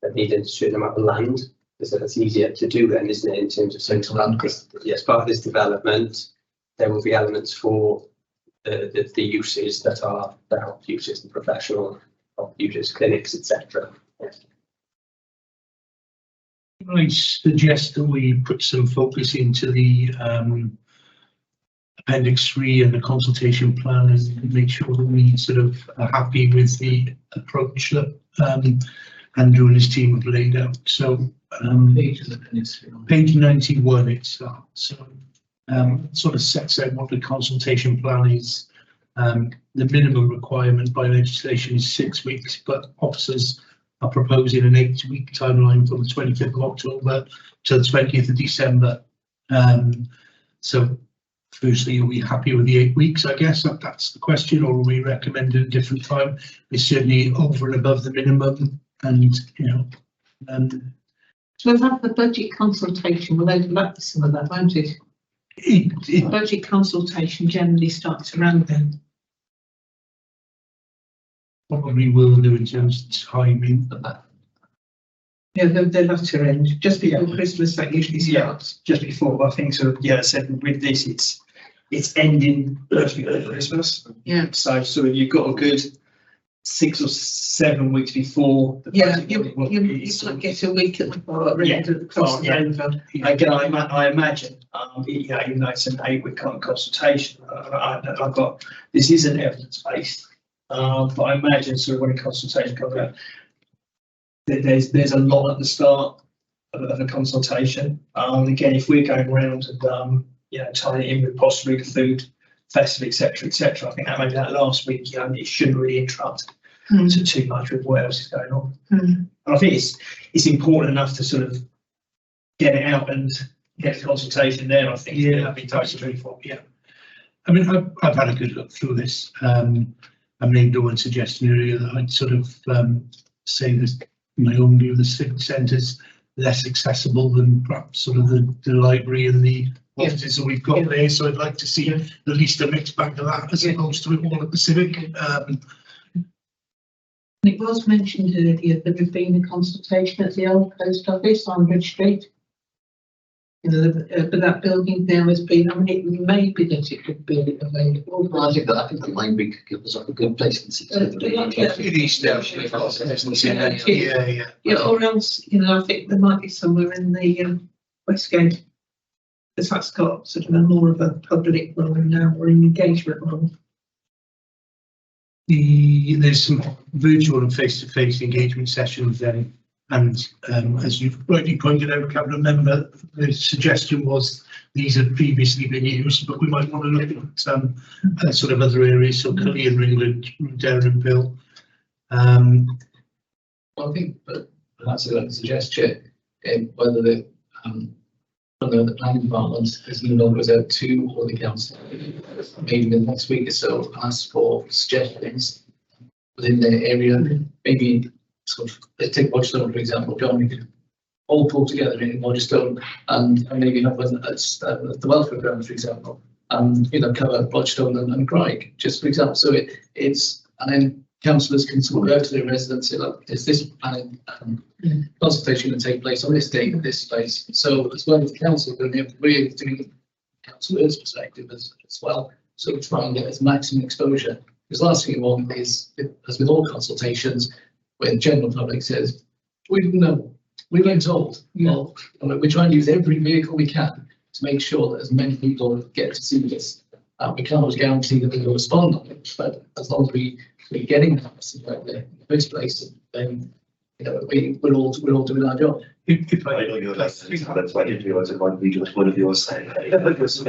that needing a certain amount of land, because that's easier to do then, isn't it, in terms of central land? Yes, part of this development, there will be elements for the uses that are the health uses, the professional health uses, clinics, etc. Yes. I suggest that we put some focus into the Appendix 3 and the consultation plan and make sure that we sort of are happy with the approach that Andrew and his team have laid out. So page 91 it starts. So sort of sets out what the consultation plan is. The minimum requirement by legislation is 6 weeks, but officers are proposing an 8-week timeline from the 25th of October to the 20th of December. So firstly, are we happy with the 8 weeks? I guess that's the question, or are we recommending a different time? It's certainly over and above the minimum, and you know. So we'll have the budget consultation. We'll overlap some of that, won't it? Budget consultation generally starts around then. Probably will do in terms of timing. Yeah, the latter end, just before Christmas, that usually starts. Just before, but I think sort of, yeah, I said with this, it's ending first week of Christmas. Yeah. So sort of you've got a good 6 or 7 weeks before. The Yeah, budget you might get a week at the bar end of the cost over. Again, I imagine, you know, even though it's an 8-week consultation, I've got, this isn't evidence-based, but I imagine sort of when a consultation comes out, there's a lot at the start of a consultation. Again, if we're going around and you know, tying it in with possibly the food festival, etc., I think that maybe that last week, you know, it shouldn't really interrupt to too much with what else is going on. And I think it's important enough to sort of get it out and get the consultation there. I think. Yeah, I mean, that's straightforward. Yeah, I mean, I've had a good look through this. I made no one suggestion earlier that I'd sort of say this. My own view, the civic centre's less accessible than perhaps sort of the library and the offices that we've got there. So I'd like to see at least a mixed bag of that as opposed to it all at the civic. It was mentioned earlier that there's been a consultation at the old post office on Bridge Street. You know, but that building now has been, I mean, it may be that it could be available. Well, I think the library could give us a good place to sit. Yeah, or else, you know, I think there might be somewhere in the Westgate, because that's got sort of a more of a public role now, or an engagement role. There's some virtual and face-to-face engagement sessions then, and as you've rightly pointed out, Cabinet Member, the suggestion was these had previously been used, but we might want to look at sort of other areas, so Cullion, Ringland, Darren and Bill. I think that that's a good suggestion, whether the planning department is no longer goes out to all the council, maybe in the next week or so, ask for suggestions within their area, maybe sort of, let's take Bodgestone for example, John, we could all pull together in Bodgestone and maybe have the welfare ground, for example, and you know, cover Bodgestone and Craig, just for example. So it's, and then councillors can sort of go to their residents, say, look, is this planning consultation going to take place on this date at this place? So as well as the council, we're doing councillors' perspective as well. So we try and get as maximum exposure. Because the last thing you want is, as with all consultations, where the general public says, we've been told. Well, we're trying to use every vehicle we can to make sure that as many people get to see this. We can't always guarantee that they will respond on it, but as long as we're getting that message out there in the first place, then you know, we're all doing our job. If I know you're like, that's why I didn't realise it might be just one of yours saying, there's a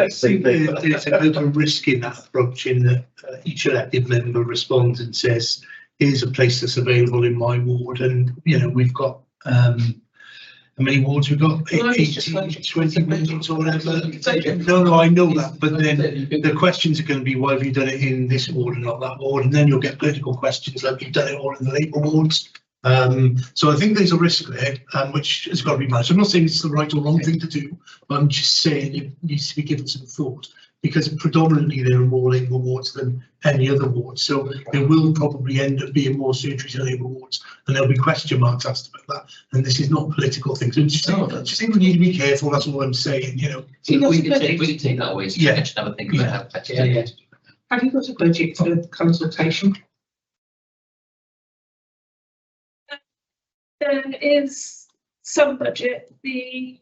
bit of risk in that approach in that each elected member responds and says, here's a place that's available in my ward, and you know, we've got how many wards we've got? 18, 20 wards or whatever. No, I know that, but then the questions are going to be, why have you done it in this ward and not that ward? And then you'll get political questions like you've done it all in the Labour wards. So I think there's a risk there, which has got to be managed. I'm not saying it's the right or wrong thing to do, but I'm just saying it needs to be given some thought, because predominantly there are more Labour wards than any other ward. So there will probably end up being more surgeries in Labour wards, and there'll be question marks asked about that. And this is not political things. So just think we need to be careful. That's all I'm saying. You know, so we can take that away. So yeah. Have a think about how better. Have you got a budget for consultation? There is some budget. The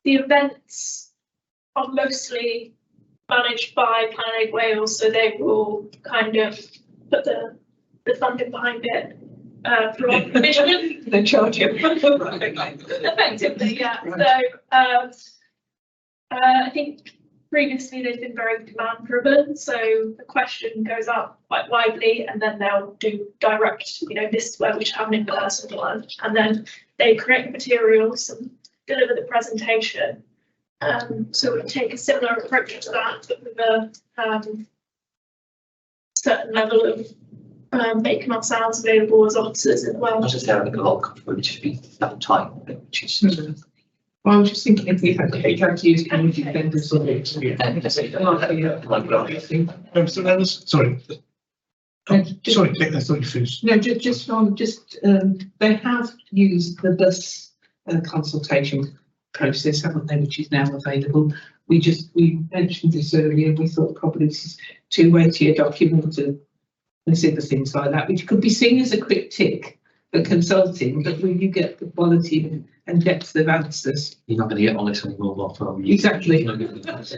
events are mostly managed by Planet Wales, so they will kind of put the funding behind it. for our provision. They charge you. Effectively, yeah. So I think previously they've been very demand driven. So the question goes out quite widely, and then they'll do direct, this is where we should have an in-person one, and then they create materials and deliver the presentation. So we take a similar approach to that, but with a certain level of making ourselves available as officers as well. Not just having a lot of which has been that time, which is. Well, I was just thinking if we had to use community vendors or Sorry. Sorry, Nick, I thought you finished. No, they have used the bus consultation process, haven't they, which is now available. We mentioned this earlier. We thought probably this is too weighty a document to consider things like that, which could be seen as a quick tick for consulting, but when you get the quality and depth of answers. You're not going to get on this anymore, Mark. Exactly. That's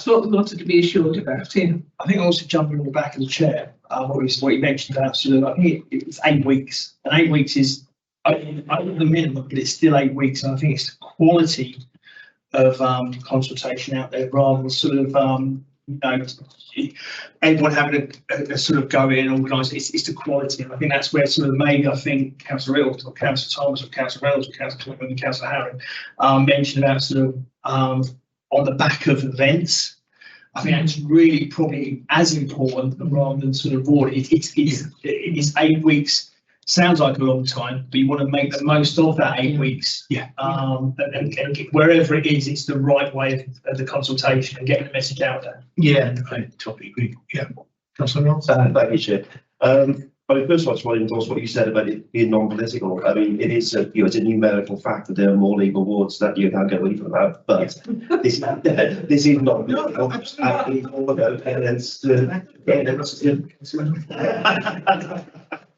what we wanted to be assured about here. I think also jumping on the back of the chair, what you mentioned about sort of, I think it's 8 weeks, and 8 weeks is over the minimum, but it's still 8 weeks, and I think it's the quality of consultation out there rather than sort of everyone having a sort of go in and organise. It's the quality, and I think that's where sort of maybe I think Councillor Riddle or Councillor Thomas or Councillor Reynolds or Councillor Clinton and Councillor Harron mentioned about sort of on the back of events. I think that's really probably as important rather than sort of broad. It's 8 weeks. Sounds like a long time, but you want to make the most of that 8 weeks. Yeah. And wherever it is, it's the right way of the consultation and getting the message out there. Yeah, I totally agree. Yeah. Councillor Reynolds? Thank you, Chair. I mean, first of all, I just want to endorse what you said about it being non-political. I mean, it is it's a numerical fact that there are more Labour wards that you can't get away from that, but this is non-political. It's all about evidence. But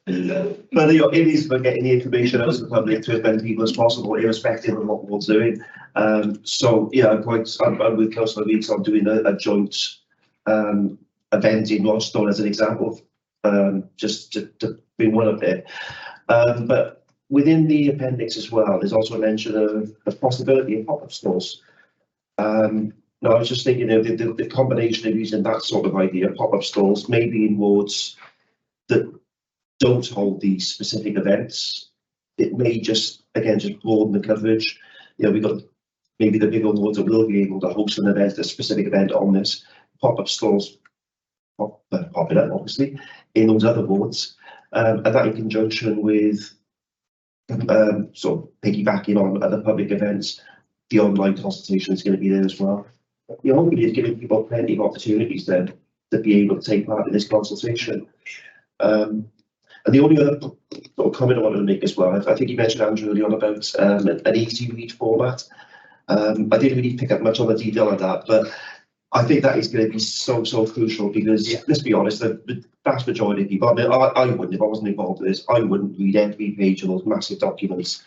it is about getting the information out to the public to as many people as possible, irrespective of what we're doing. So yeah, I'm with Councillor Weeks on doing a joint event in Rostov as an example, just to bring one up there. But within the appendix as well, there's also a mention of the possibility of pop-up stores. Now, I was just thinking of the combination of using that sort of idea, pop-up stores, maybe in wards that don't hold these specific events. It may just broaden the coverage. We've got maybe the bigger wards that will be able to host an event, a specific event on this. Pop-up stores popular, obviously, in those other wards, and that in conjunction with sort of piggybacking on other public events, the online consultation is going to be there as well. Hopefully it's giving people plenty of opportunities then to be able to take part in this consultation. And the only other sort of comment I wanted to make as well, I think you mentioned, Andrew, earlier on about an easy read format. I didn't really pick up much on the detail of that, but I think that is going to be so crucial because, let's be honest, the vast majority of people, I mean, I wouldn't, if I wasn't involved in this, I wouldn't read every page of those massive documents.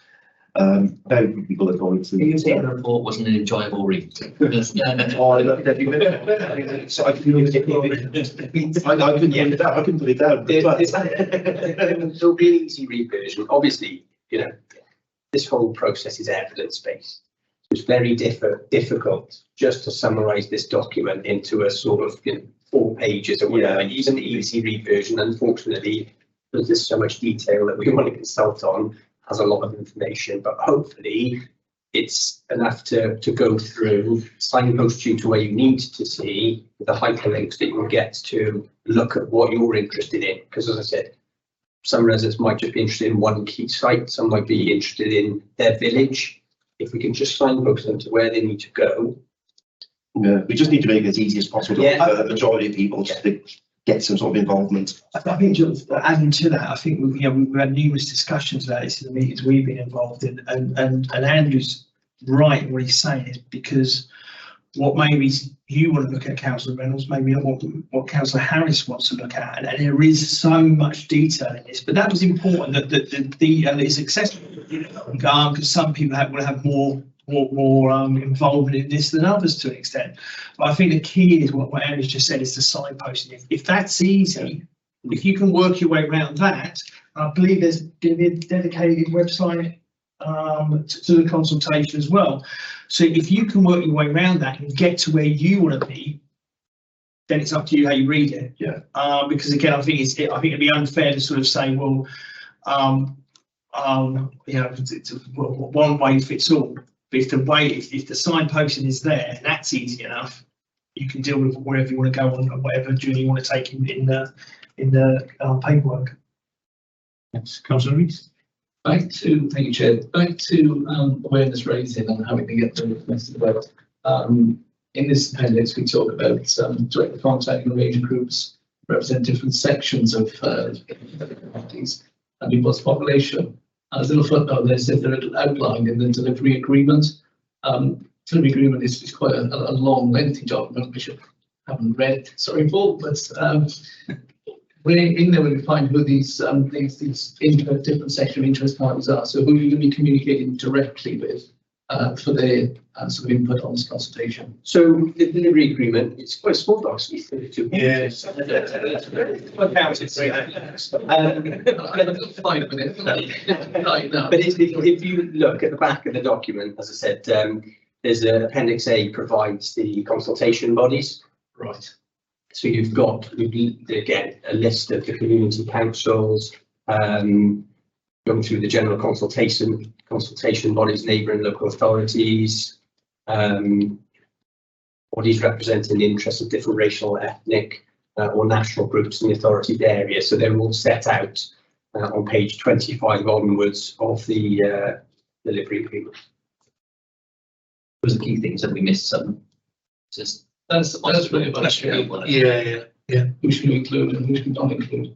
Very few people are going through. The report wasn't an enjoyable read. Oh, I loved every minute. So I couldn't put it down. There'll be an easy read version. Obviously, this whole process is evidence-based. It's very difficult just to summarise this document into a sort of 4 pages or whatever. Even the easy read version, unfortunately, because there's so much detail that we want to consult on, has a lot of information, but hopefully it's enough to go through, signpost you to where you need to see the hyperlinks that you will get to look at what you're interested in. Because as I said, some residents might just be interested in one key site, some might be interested in their village. If we can just signpost them to where they need to go. Yeah, we just need to make it as easy as possible for the majority of people to get some sort of involvement. I think adding to that, I think we've had numerous discussions about this in the meetings we've been involved in, and Andrew's right in what he's saying is because what maybe you want to look at, Councillor Reynolds, maybe not what Councillor Harris wants to look at, and there is so much detail in this. But that was important that the detail is accessible, because some people will have more involvement in this than others to an extent. But I think the key is what Andrew's just said is the signposting. If that's easy, If you can work your way around that, I believe there's going to be a dedicated website to the consultation as well. So if you can work your way around that and get to where you want to be, then it's up to you how you read it. Yeah. Because again, I think it'd be unfair to sort of say, well, you know, it's one way fits all. But if the signposting is there and that's easy enough, you can deal with wherever you want to go on and whatever journey you want to take in the paperwork. Yes, Councillor Rees. Thank you, Chair. Back to awareness raising and how we can get the message about. In this appendix, we talk about direct contacting a range of groups, represent different sections of parties and people's population. As a little footnote, they said they're outlined in the delivery agreement. Delivery agreement is quite a long, lengthy document, which I haven't read, sorry, Paul, but we're in there when we find who these different section of interest parties are. So who you're going to be communicating directly with for their sort of input on this consultation. So the delivery agreement, it's quite a small document. 32 Yes. 5 minutes. Right now. But if you look at the back of the document, as I said, there's an Appendix A provides the consultation bodies. Right. So you've got, again, a list of the community councils, going through the general consultation bodies, neighbouring local authorities, bodies representing the interests of different racial, ethnic or national groups in the authority area. So they're all set out on page 25 onwards of the delivery agreement. Those are the key things that we missed some. Just That's really about it. Yeah. Who should we include and who should we not include?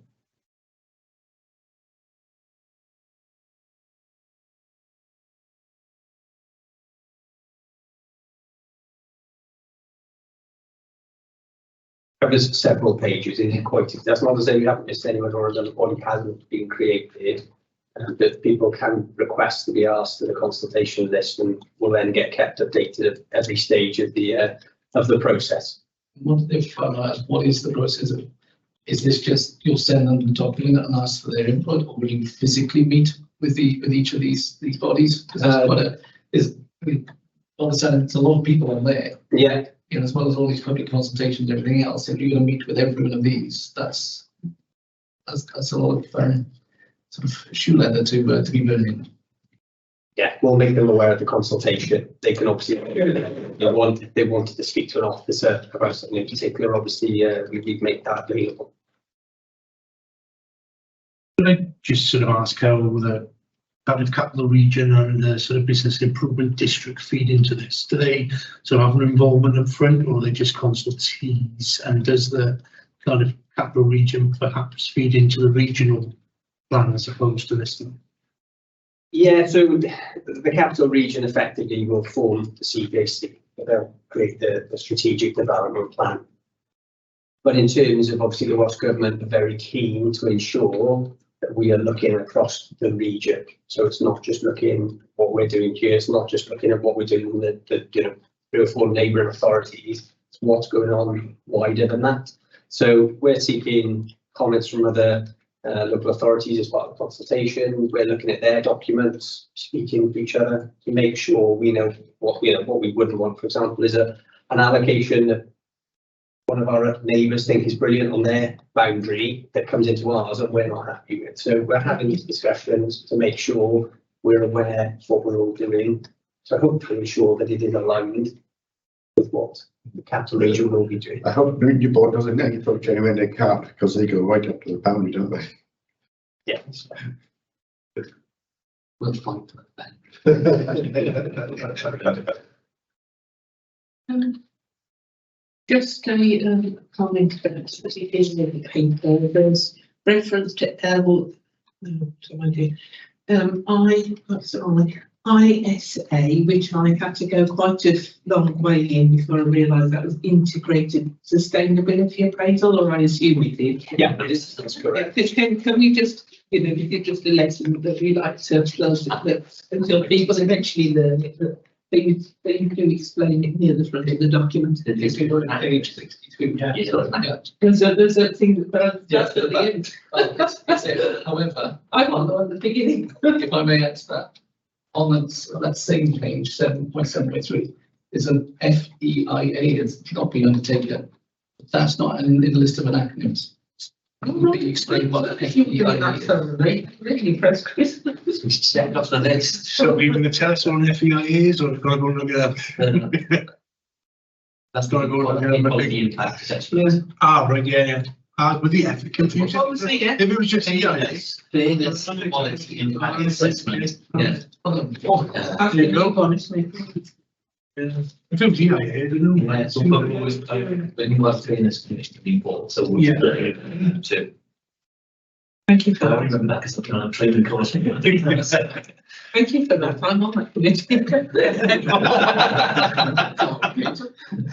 Covers several pages in quite. That's not to say we haven't missed anyone or another body hasn't been created. But people can request to be asked to the consultation list and will then get kept updated at every stage of the process. What is the process of? Is this just you'll send them the document and ask for their input, or will you physically meet with each of these bodies? Because all of a sudden it's a lot of people on there. Yeah. You know, as well as all these public consultations and everything else. If you're going to meet with every one of these, that's a lot of sort of shoe leather to be burning. Yeah, we'll make them aware of the consultation. They can obviously, if they wanted to speak to an officer about something in particular, obviously we'd make that available. Could I just sort of ask how the Cardiff Capital Region and the sort of Business Improvement District feed into this? Do they sort of have an involvement up front, or are they just consultees? And does the Cardiff Capital Region perhaps feed into the regional plan as opposed to this one? Yeah, so the capital region effectively will form the CPAC. They'll create the strategic development plan. But in terms of obviously the Welsh Government are very keen to ensure that we are looking across the region. So it's not just looking what we're doing here. It's not just looking at what we're doing in the 3 or 4 neighbouring authorities. It's what's going on wider than that. So we're seeking comments from other local authorities as part of the consultation. We're looking at their documents, speaking to each other to make sure we know what we wouldn't want. For example, is an allocation that one of our neighbours think is brilliant on their boundary that comes into ours and we're not happy with. So we're having these discussions to make sure we're aware of what we're all doing, to hopefully ensure that it is aligned with what the capital region will be doing. I hope Newport doesn't get any approach anywhere they can't, because they go right up to the boundary, don't they? Yeah. we'll find that. Just a comment about that it is in the paper. There's reference to ISA, which I had to go quite a long way in before I realised that was integrated sustainability appraisal, or I assume we did. Yeah, that's correct. Can we just, is it just a lesson that we like to close until people eventually learn it? you can explain it near the front of the document. It's on page 62. Yeah. There's a thing that, Yes, that's at the end. However, I'm on the beginning. if I may add to that, on that same page, 7.7.3, there's an FEIA that's not been undertaken. That's not in the list of acronyms. Can you explain what an FEIA is? Really impressed, Chris. We should check off the list. So you're going to tell us what an FEI is, or you've got to go and look it up? That's Gotta go what and look it up. policy impact assessment. Right, yeah. With the F, confusion. What was the F? If it was just Fairness, fairness, quality impact assessment. Yeah. There you go. Honestly. If it was EIA, I don't know. Yeah, so but we always, when you have fairness commission report, so we'll. Yeah. To. Thank you for I that. remember that because I'm trying to training course. Thank you for that. I'm on that committee.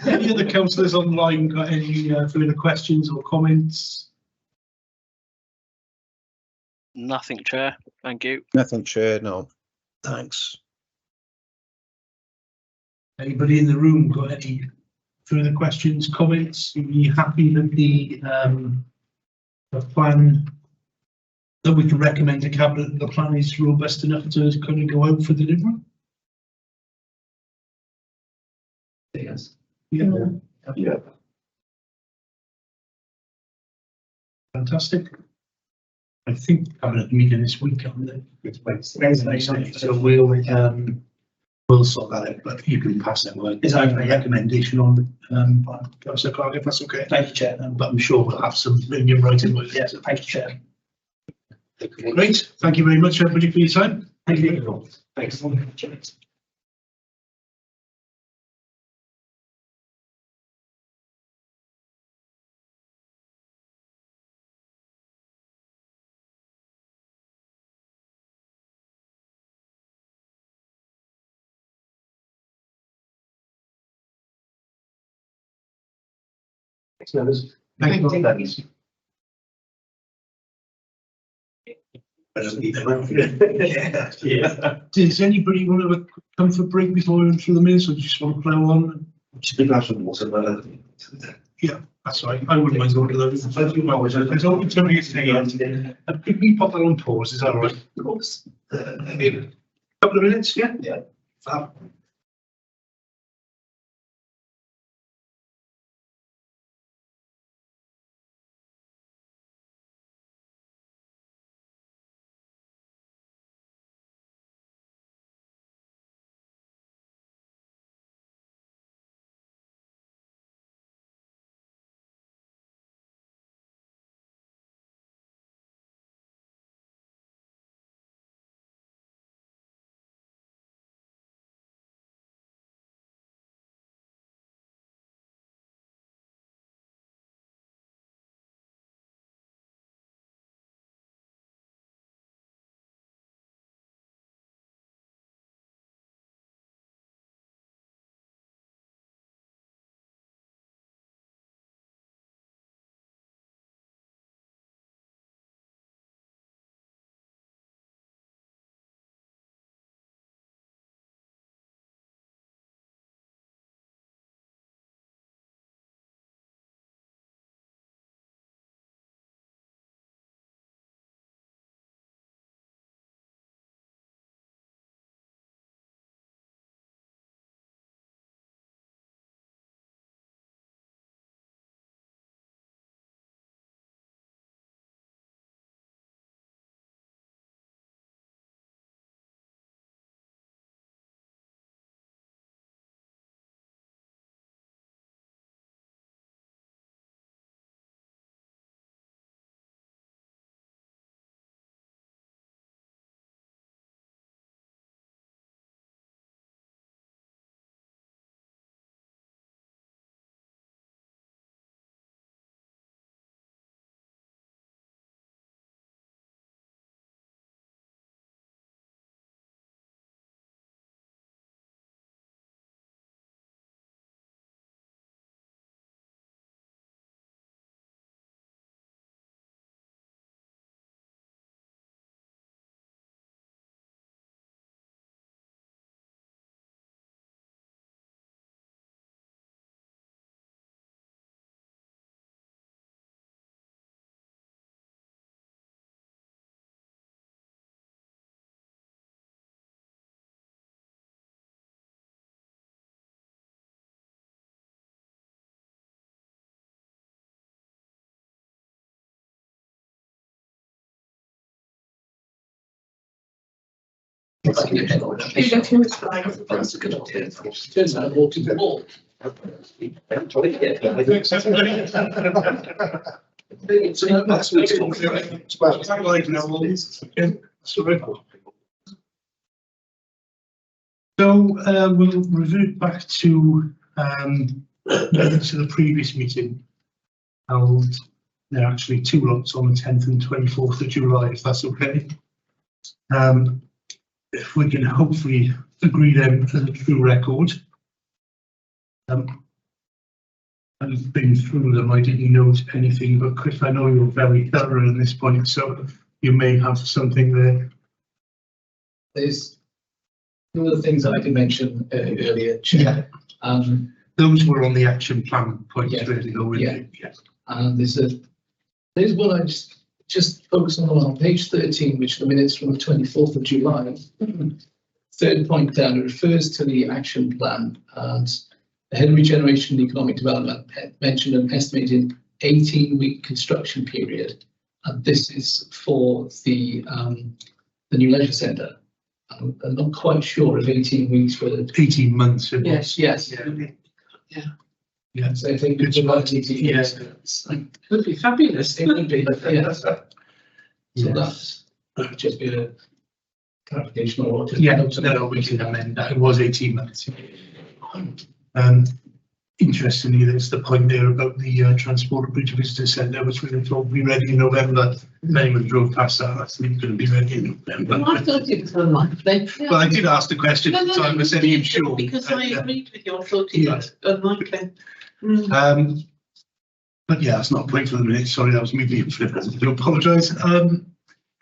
Any other councillors online got any further questions or comments? Nothing, Chair. Thank you. Nothing, Chair, no. Thanks. Anybody in the room got any further questions, comments? Are you happy that the plan that we can recommend to Cabinet, the plan is robust enough to kind of go out for delivery? Yes. Yeah. Yeah. Fantastic. I think Cabinet meeting this week, haven't they? It's Wednesday. So we'll sort that out, but you can pass that word. Is a recommendation on Councillor Clark, if that's okay? Thank you, Chair. But I'm sure we'll have some in your writing with it. Yes, thank you, Chair. Great, thank you very much, everybody, for your time. Thank you. Thanks. Thanks, members. Thank you. Thanks. Yeah. Does anybody want to come for a break before we run through the minutes, or do you just want to plough on? Just a glass of water, but. Yeah, that's right. I wouldn't mind going to those. There's only somebody saying, could we pop that on pause? Is that all right? Of course. Maybe a couple of minutes, yeah? Yeah. Fab. That's a good idea. Turns out I walked into the wall. So we'll revert back to the previous meeting. And there are actually two lots on the 10th and 24th of July, if that's okay. If we can hopefully agree them as a true record. I've been through them, I didn't note anything, but Chris, I know you're very thorough at this point, so you may have something there. There's one of the things that I did mention earlier, Chair. Those were on the action plan points, Yeah. really, though, weren't Yeah. they? Yeah. And there's one I just focus on page 13, which are the minutes from the 24th of July. Third point down, it refers to the action plan, and the head of regeneration and economic development mentioned an estimated 18-week construction period, and this is for the new leisure centre. I'm not quite sure if 18 weeks were 18 months. It was. yes. Yeah. So I think it's about 18 years. Would be fabulous. It would be, yes. So Yes. that would just be a clarification or just. Yeah, no, we can amend that. It was 18 months. Interestingly, there's the point there about the Transport and Bridge Visitor Centre, which we were told would be ready in November. If anyone drove past that, that's not going to be ready in November. I thought it was unlikely. Well, I did ask the question, so I was saying sure. Because I agreed with you, I thought it Yeah. was unlikely. But yeah, that's not a point for the minutes. Sorry, that was me being flippant. I do apologise.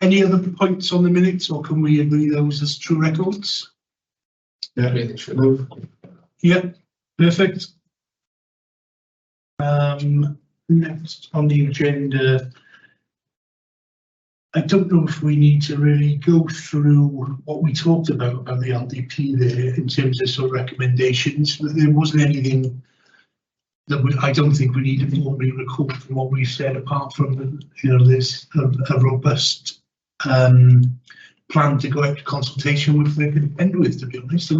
Any other points on the minutes, or can we agree those as true records? Yeah, they should move. Yeah, perfect. Next on the agenda, I don't know if we need to really go through what we talked about the LDP there in terms of sort of recommendations. There wasn't anything that I don't think we need to formally record from what we've said, apart from, there's a robust plan to go out to consultation with the end with, to be honest.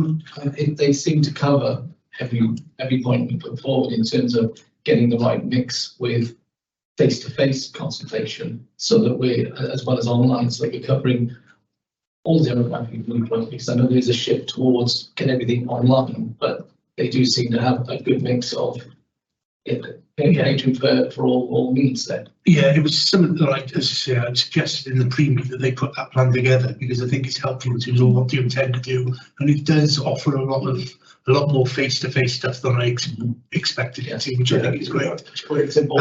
They seem to cover every point we put forward in terms of getting the right mix with face-to-face consultation, so that we, as well as online, so that we're covering all the demographic viewpoints, because I know there's a shift towards get everything online, but they do seem to have a good mix of engagement for all means there. Yeah, it was something that as I say, I suggested in the pre-meet that they put that plan together, because I think it's helpful in terms of what you intend to do, and it does offer a lot more face-to-face stuff than I expected it to, which I think is great. It's quite simple.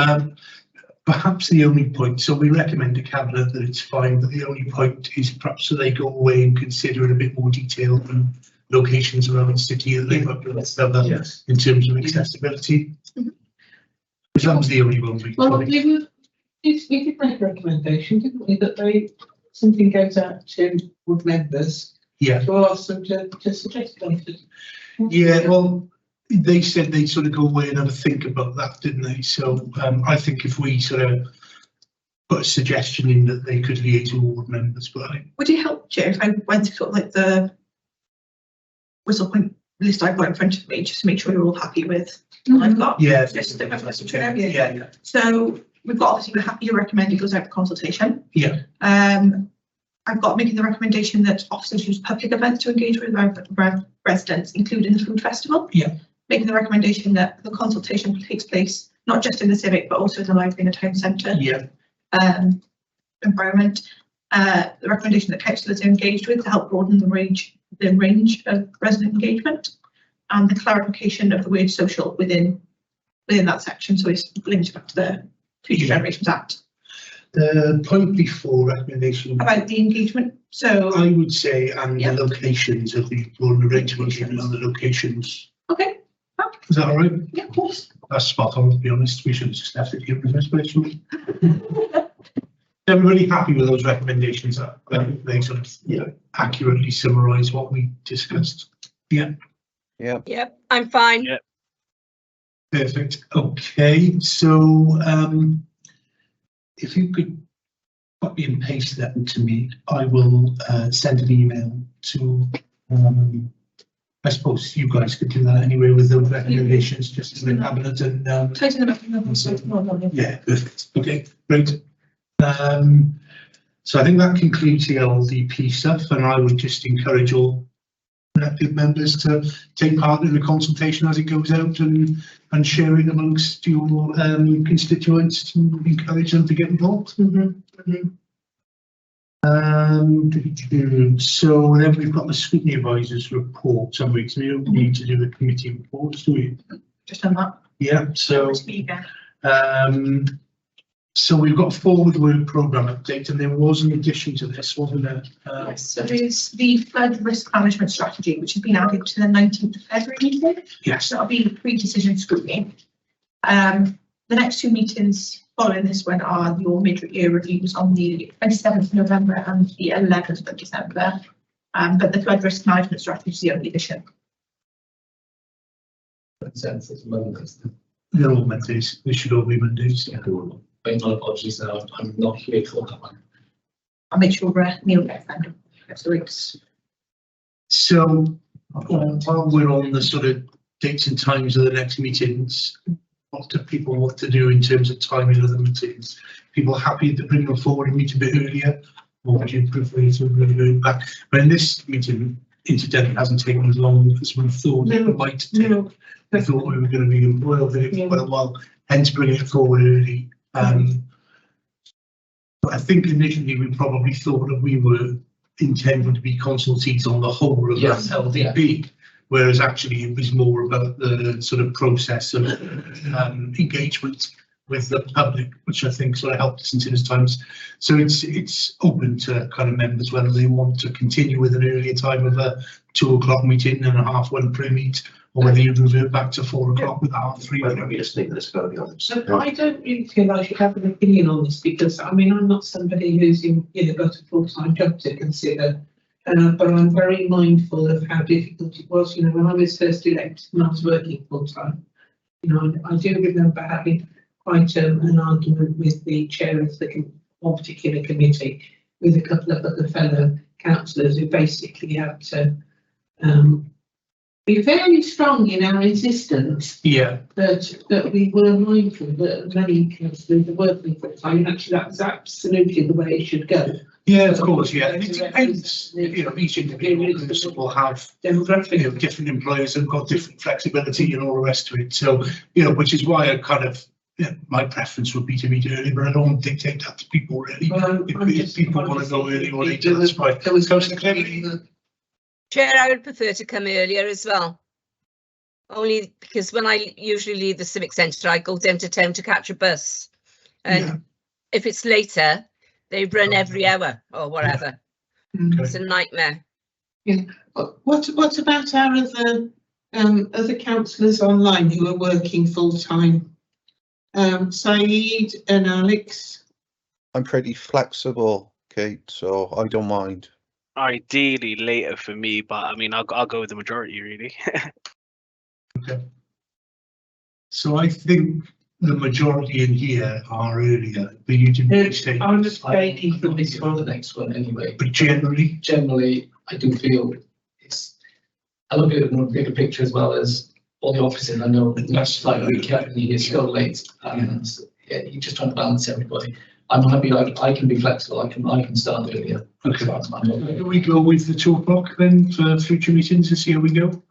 Perhaps the only point, so we recommend to Cabinet that it's fine, but the only point is perhaps so they go away and consider in a bit more detail the locations around the city that they've uploaded Yes. in terms of accessibility. Because that was the only one we Well, could. we did make a recommendation, didn't we, that something goes out to board members Yeah, to ask them to suggest something. yeah, well, they said they'd sort of go away and have a think about that, didn't they? So I think if we sort of put a suggestion in that they could liaise with board members, but Would it help, Joe, if I went to sort of like the whistle point list I've got in front of me, just to make sure you're all happy with what I've got? yeah, Just to have some yeah. So we've got, obviously, we're happy to recommend it goes out for consultation. Yeah. I've got making the recommendation that officers use public events to engage with residents, including the food festival. Yeah. Making the recommendation that the consultation takes place not just in the civic, but also in the library and the town centre. Yeah. Environment. The recommendation that councillors are engaged with to help broaden the range of resident engagement, and the clarification of the word social within that section, so it's linked back to the Future Generations Act. The point before recommendation About the engagement, so I would say, and Yeah. the locations of the arrangement given on the locations. okay, Is that all right? yeah, of course. That's spot on, to be honest. We should have just left it here in the first place. shouldn't we? Everybody happy with those recommendations? They sort of accurately summarise what we discussed. Yeah. Yep, I'm fine. Yeah. Perfect. Okay, so if you could copy and paste that to me, I will send an email to, I suppose you guys could do that anyway with the recommendations, just in the cabinet and, Tighten them up. yeah, perfect. Okay, great. So I think that concludes the LDP stuff, and I would just encourage all elected members to take part in the consultation as it goes out and share it amongst your constituents to encourage them to get involved. So then we've got the scrutiny advisors report, so we don't need to do the committee reports, do we? Just on that. Yeah, so we've got a forward work programme update, and there was an addition to this, wasn't there? Yes, so there's the flood risk management strategy, which has been added to the 19th of February meeting. Yes. So that'll be pre-decision scrutiny. The next two meetings following this one are your mid-year reviews on the 27th of November and the 11th of December. But the flood risk management strategy is the only addition. Consensus Mondays. They're all Mondays. They should all be Mondays. Yeah. My apologies, now I'm not here for that one. I'll make sure Neil gets them next week's. So while we're on the sort of dates and times of the next meetings, what do people want to do in terms of timing of the meetings? People happy to bring them forward and meet a bit earlier, or would you prefer to really go back? But in this meeting, incidentally, hasn't taken as long as we thought it might take. I thought we were going to be embroiled in it for quite a while, hence bringing it forward early. But I think initially we probably thought that we were intending to be consultees on the whole of that LDP, whereas actually it was more about the sort of process of engagement with the public, which I think sort of helped us in those times. So it's open to kind of members whether they want to continue with an earlier time of a 2 o'clock meeting and a half one pre-meet, or whether you revert back to 4 o'clock with a half 3. Whether we just think that it's going to be on. So I don't really feel I should have an opinion on this, because I mean, I'm not somebody who's got a full-time job to consider, but I'm very mindful of how difficult it was. When I was first elected and I was working full-time, I do remember having quite an argument with the chair of the one particular committee, with a couple of other fellow councillors who basically had to be very strong in our insistence that we were mindful that many councillors are working full time, and actually that's absolutely the way it should go. Yeah, of course, yeah. And it depends, each individual person will have different employers and got different flexibility and all the rest of it. So, which is why I kind of, my preference would be to meet early, but I don't dictate that to people really. Well, if people want to go early or later, that's fine. Chair, I would prefer to come earlier as well. Only because when I usually leave the Civic Centre, I go down to town to catch a bus. And if it's later, they run every hour or whatever. It's a nightmare. Yeah. What about our other councillors online who are working full time? Saeed and Alex? I'm pretty flexible, Kate, so I don't mind. Ideally later for me, but I mean, I'll go with the majority really. Okay. So I think the majority in here are earlier, but you didn't say. I'm just waiting for this for the next one anyway. But generally, I do feel I look at it in a bigger picture as well as all the offices. I know that's like we kept you still late, and you're just trying to balance everybody. I'm happy. I can be flexible. I can start earlier. Okay. Do we go with the 2 o'clock then for future meetings and see how we go?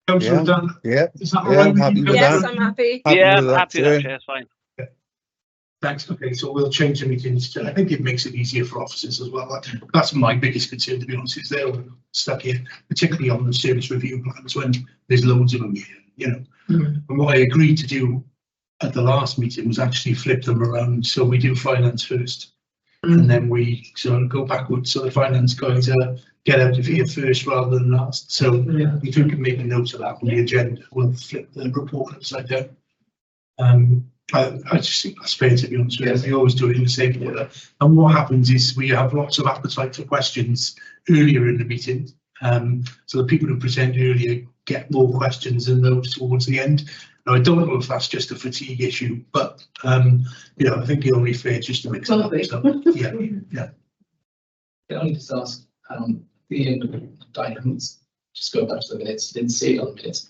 Councillor Dan? Yeah. Is that all right? I'm happy with Yes, that. I'm happy. Yeah, I'm happy with that, Chair, it's fine. Thanks. Okay, so we'll change the meetings to, I think it makes it easier for officers as well. That's my biggest concern, to be honest, is they're all stuck here, particularly on the service review plans when there's loads of them here, And what I agreed to do at the last meeting was actually flip them around, so we do finance first, and then we sort of go backwards, so the finance guys get out of here first rather than last. So if you can make a note of that on the agenda, we'll flip the report upside down. I just think that's fair, to be honest with you. We always do it in the same order, and what happens is we have lots of appetite for questions earlier in the meeting, so the people who present earlier get more questions than those towards the end. Now, I don't know if that's just a fatigue issue, but I think the only fair just to mix it up. So, yeah. Can I just ask, the end of the documents, just go back to the minutes, didn't see it on the minutes.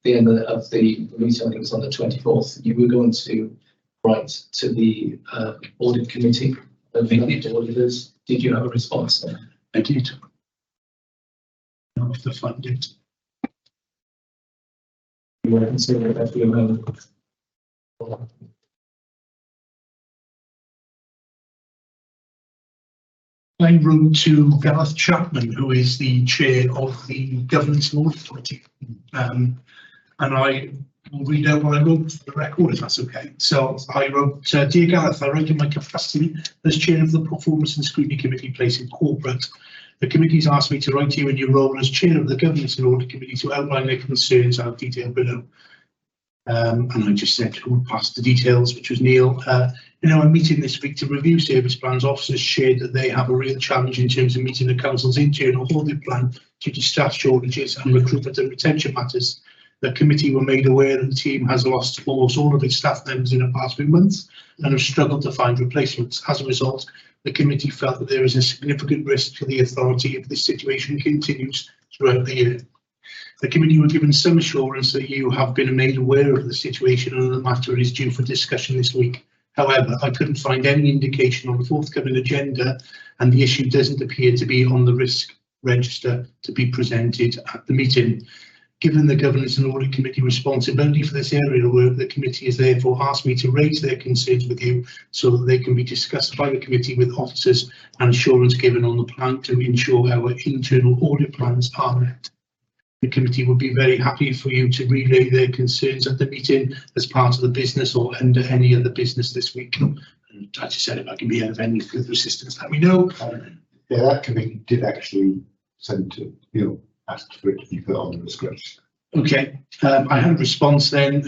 The end of the meeting, I think it was on the 24th, you were going to write to the audit committee, the auditors. Did you have a response? I did. Of the funding. You were considering that for your own. I wrote to Gareth Chapman, who is the chair of the Governance and Audit Committee, and I will read out what I wrote for the record, if that's okay. So I wrote, Dear Gareth, I write in my capacity as chair of the Performance and Scrutiny Committee placed in corporate. The committee's asked me to write to you in your role as chair of the Governance and Audit Committee to outline their concerns I've detailed below. And I just said who would pass the details, which was Neil. In our meeting this week to review service plans, officers shared that they have a real challenge in terms of meeting the council's internal audit plan due to staff shortages and recruitment and retention matters. The committee were made aware that the team has lost almost all of its staff members in the past few months and have struggled to find replacements. As a result, the committee felt that there is a significant risk to the authority if this situation continues throughout the year. The committee were given some assurance that you have been made aware of the situation and the matter is due for discussion this week. However, I couldn't find any indication on the forthcoming agenda and the issue doesn't appear to be on the risk register to be presented at the meeting. Given the Governance and Audit Committee responsibility for this area of work, the committee has therefore asked me to raise their concerns with you so that they can be discussed by the committee with officers and assurance given on the plan to ensure our internal audit plans are met. The committee would be very happy for you to relay their concerns at the meeting as part of the business or under any other business this week. And I just said if I can be of any further assistance, let me know. Yeah, that committee did actually send to, ask for it to be put on the register. Okay, I had a response then.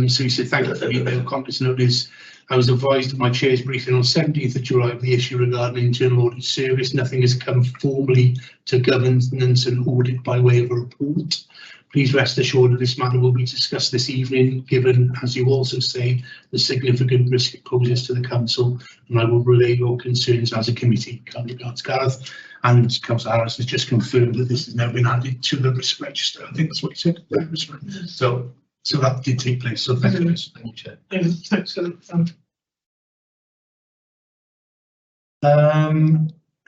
So he said, thank you for the email conference notice. I was advised at my chair's briefing on 17th of July of the issue regarding internal audit service. Nothing has come formally to governance and audit by way of a report. Please rest assured that this matter will be discussed this evening, given, as you also say, the significant risk it poses to the council, and I will relay your concerns as a committee. Kind regards, Gareth. And Councillor Harris has just confirmed that this has now been added to the risk register. I think that's what he said. So that did take place. So thank you. Thank you, Chair. Thanks for that.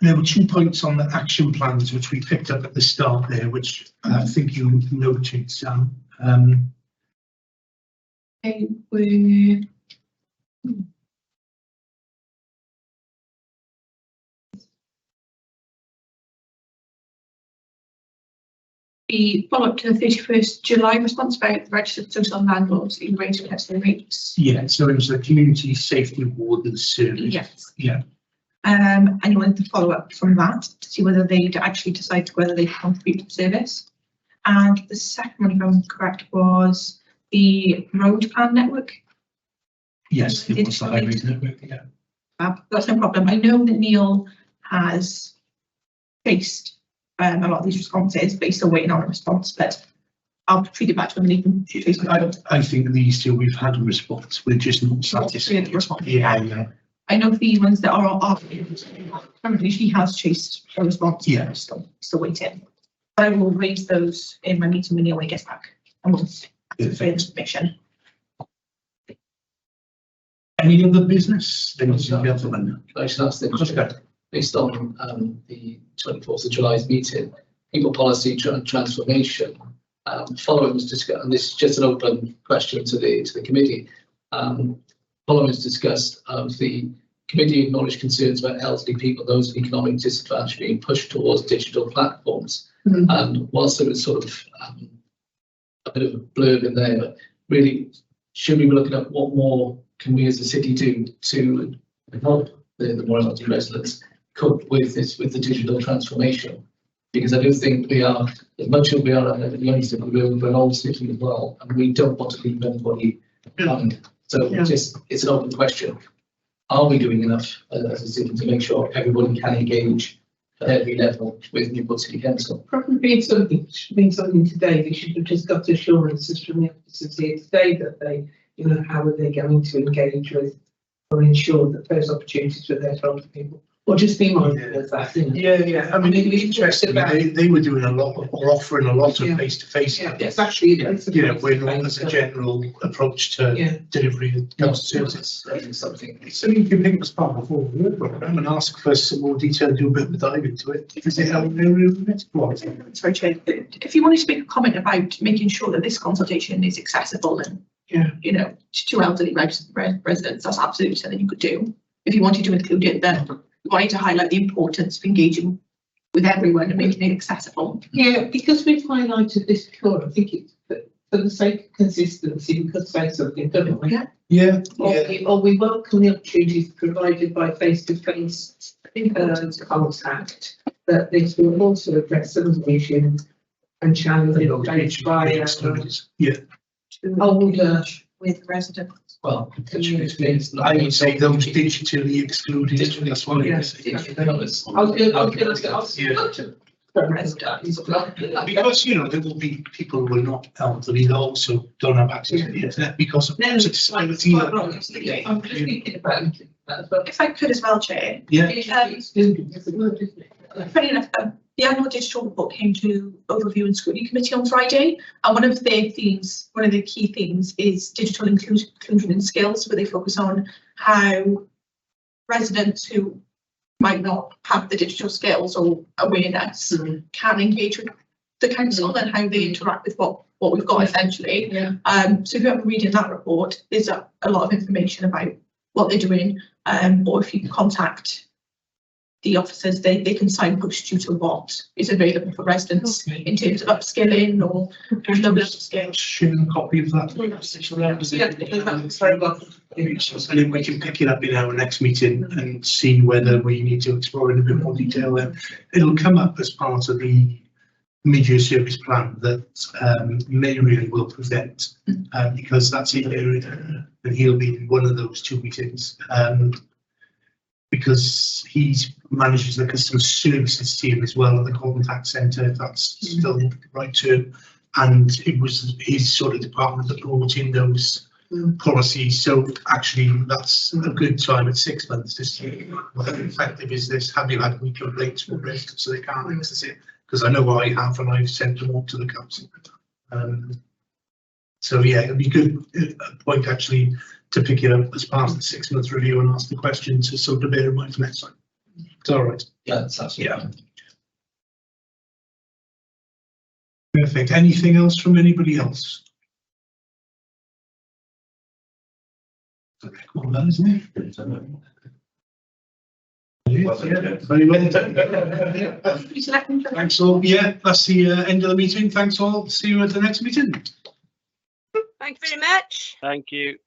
There were 2 points on the action plans which we picked up at the start there, which I think you noted, Sam. They were the follow-up to the 31st July response about the registered social landlords in range of testing rates. Yeah, so it was the Community Safety Award and Service. Yes. Yeah. And you wanted to follow up from that to see whether they'd actually decide whether they contribute to the service. And the second one, if I'm correct, was the road plan network. Yes, it was the highways network, yeah. That's no problem. I know that Neil has faced a lot of these responses based on waiting on a response, but I'll treat it back to him and he can chase it out. I think these two we've had a response. We're just not satisfied. Yeah. I know the ones that are currently she has chased a response. Yeah. Still waiting. I will raise those in my meeting when Neil gets back and we'll get the information. Any other business? Then it's the other one. I just asked the question based on the 24th of July's meeting, people policy transformation. Following was discussed, and this is just an open question to the committee. Following was discussed, the committee acknowledged concerns about elderly people, those with economic disadvantage being pushed towards digital platforms. Mm-hmm. And whilst there was sort of a bit of a blurb in there, but really, should we be looking at what more can we as a city do to help the more elderly residents cope with the digital transformation? Because I do think we are, as much as we are a young city, we're an old city as well, and we don't want to leave anybody behind. So it's an open question. Are we doing enough as a city to make sure everybody can engage at every level with Newport City Council? Probably something today. They should have just got assurances from the officers here today that they, how are they going to engage with or ensure that those opportunities were there for older people. Or just be mindful of that, you know. Yeah. I mean, interestingly, they were doing a lot or offering a lot of face-to-face. Yeah, exactly. You know, we're not as a general approach to delivery of customer services. Something. So you can pick this part of the program and ask for some more detail, do a bit of a dive into it. Is it how Sorry, Chair. If you want to make a comment about making sure that this consultation is accessible and, you know, to elderly residents, that's absolutely something you could do. If you wanted to include it, then we wanted to highlight the importance of engaging with everyone and making it accessible. Yeah, because we've highlighted this before, I think it's for the sake of consistency, we could say something, don't we? Yeah. Or we welcome the opportunities provided by face-to-face contact, that this will also address some of the issues and challenges faced by older with residents. Well, I would say those digitally excluded. That's what it is. Because, you know, there will be people who are not elderly that also don't have access to the internet because of accessibility. I'm just thinking about that, but If I could as well, Chair. Yeah. Funny enough, the annual digital report came to overview and scrutiny committee on Friday, and one of their themes, one of the key themes, is digital inclusion and skills, where they focus on how residents who might not have the digital skills or awareness can engage with the council and how they interact with what we've got essentially. So if you have a read in that report, there's a lot of information about what they're doing, or if you contact the officers, they can signpost you to what is available for residents in terms of upskilling or level of skills. Share a copy of that. And then we can pick it up in our next meeting and see whether we need to explore in a bit more detail. Then it'll come up as part of the mid-year service plan that Mary will present, because that's in there, and he'll be in one of those 2 meetings. Because he manages the customer services team as well at the contact centre, if that's still the right term. And it was his sort of department that brought in those policies. So actually, that's a good time at 6 months to see how effective is this. Have you had any complaints from residents so they can't access it? Because I know I have, and I've sent them on to the council. So yeah, it'd be good point actually to pick it up as part of the 6 month review and ask the question to sort of bear in mind for next time. It's all right. yeah, that's absolutely. Perfect. Anything else from anybody else? Well done, isn't it? Yeah, very well done. Thanks all. Yeah, that's the end of the meeting. Thanks all. See you at the next meeting. Thank you very much. Thank you.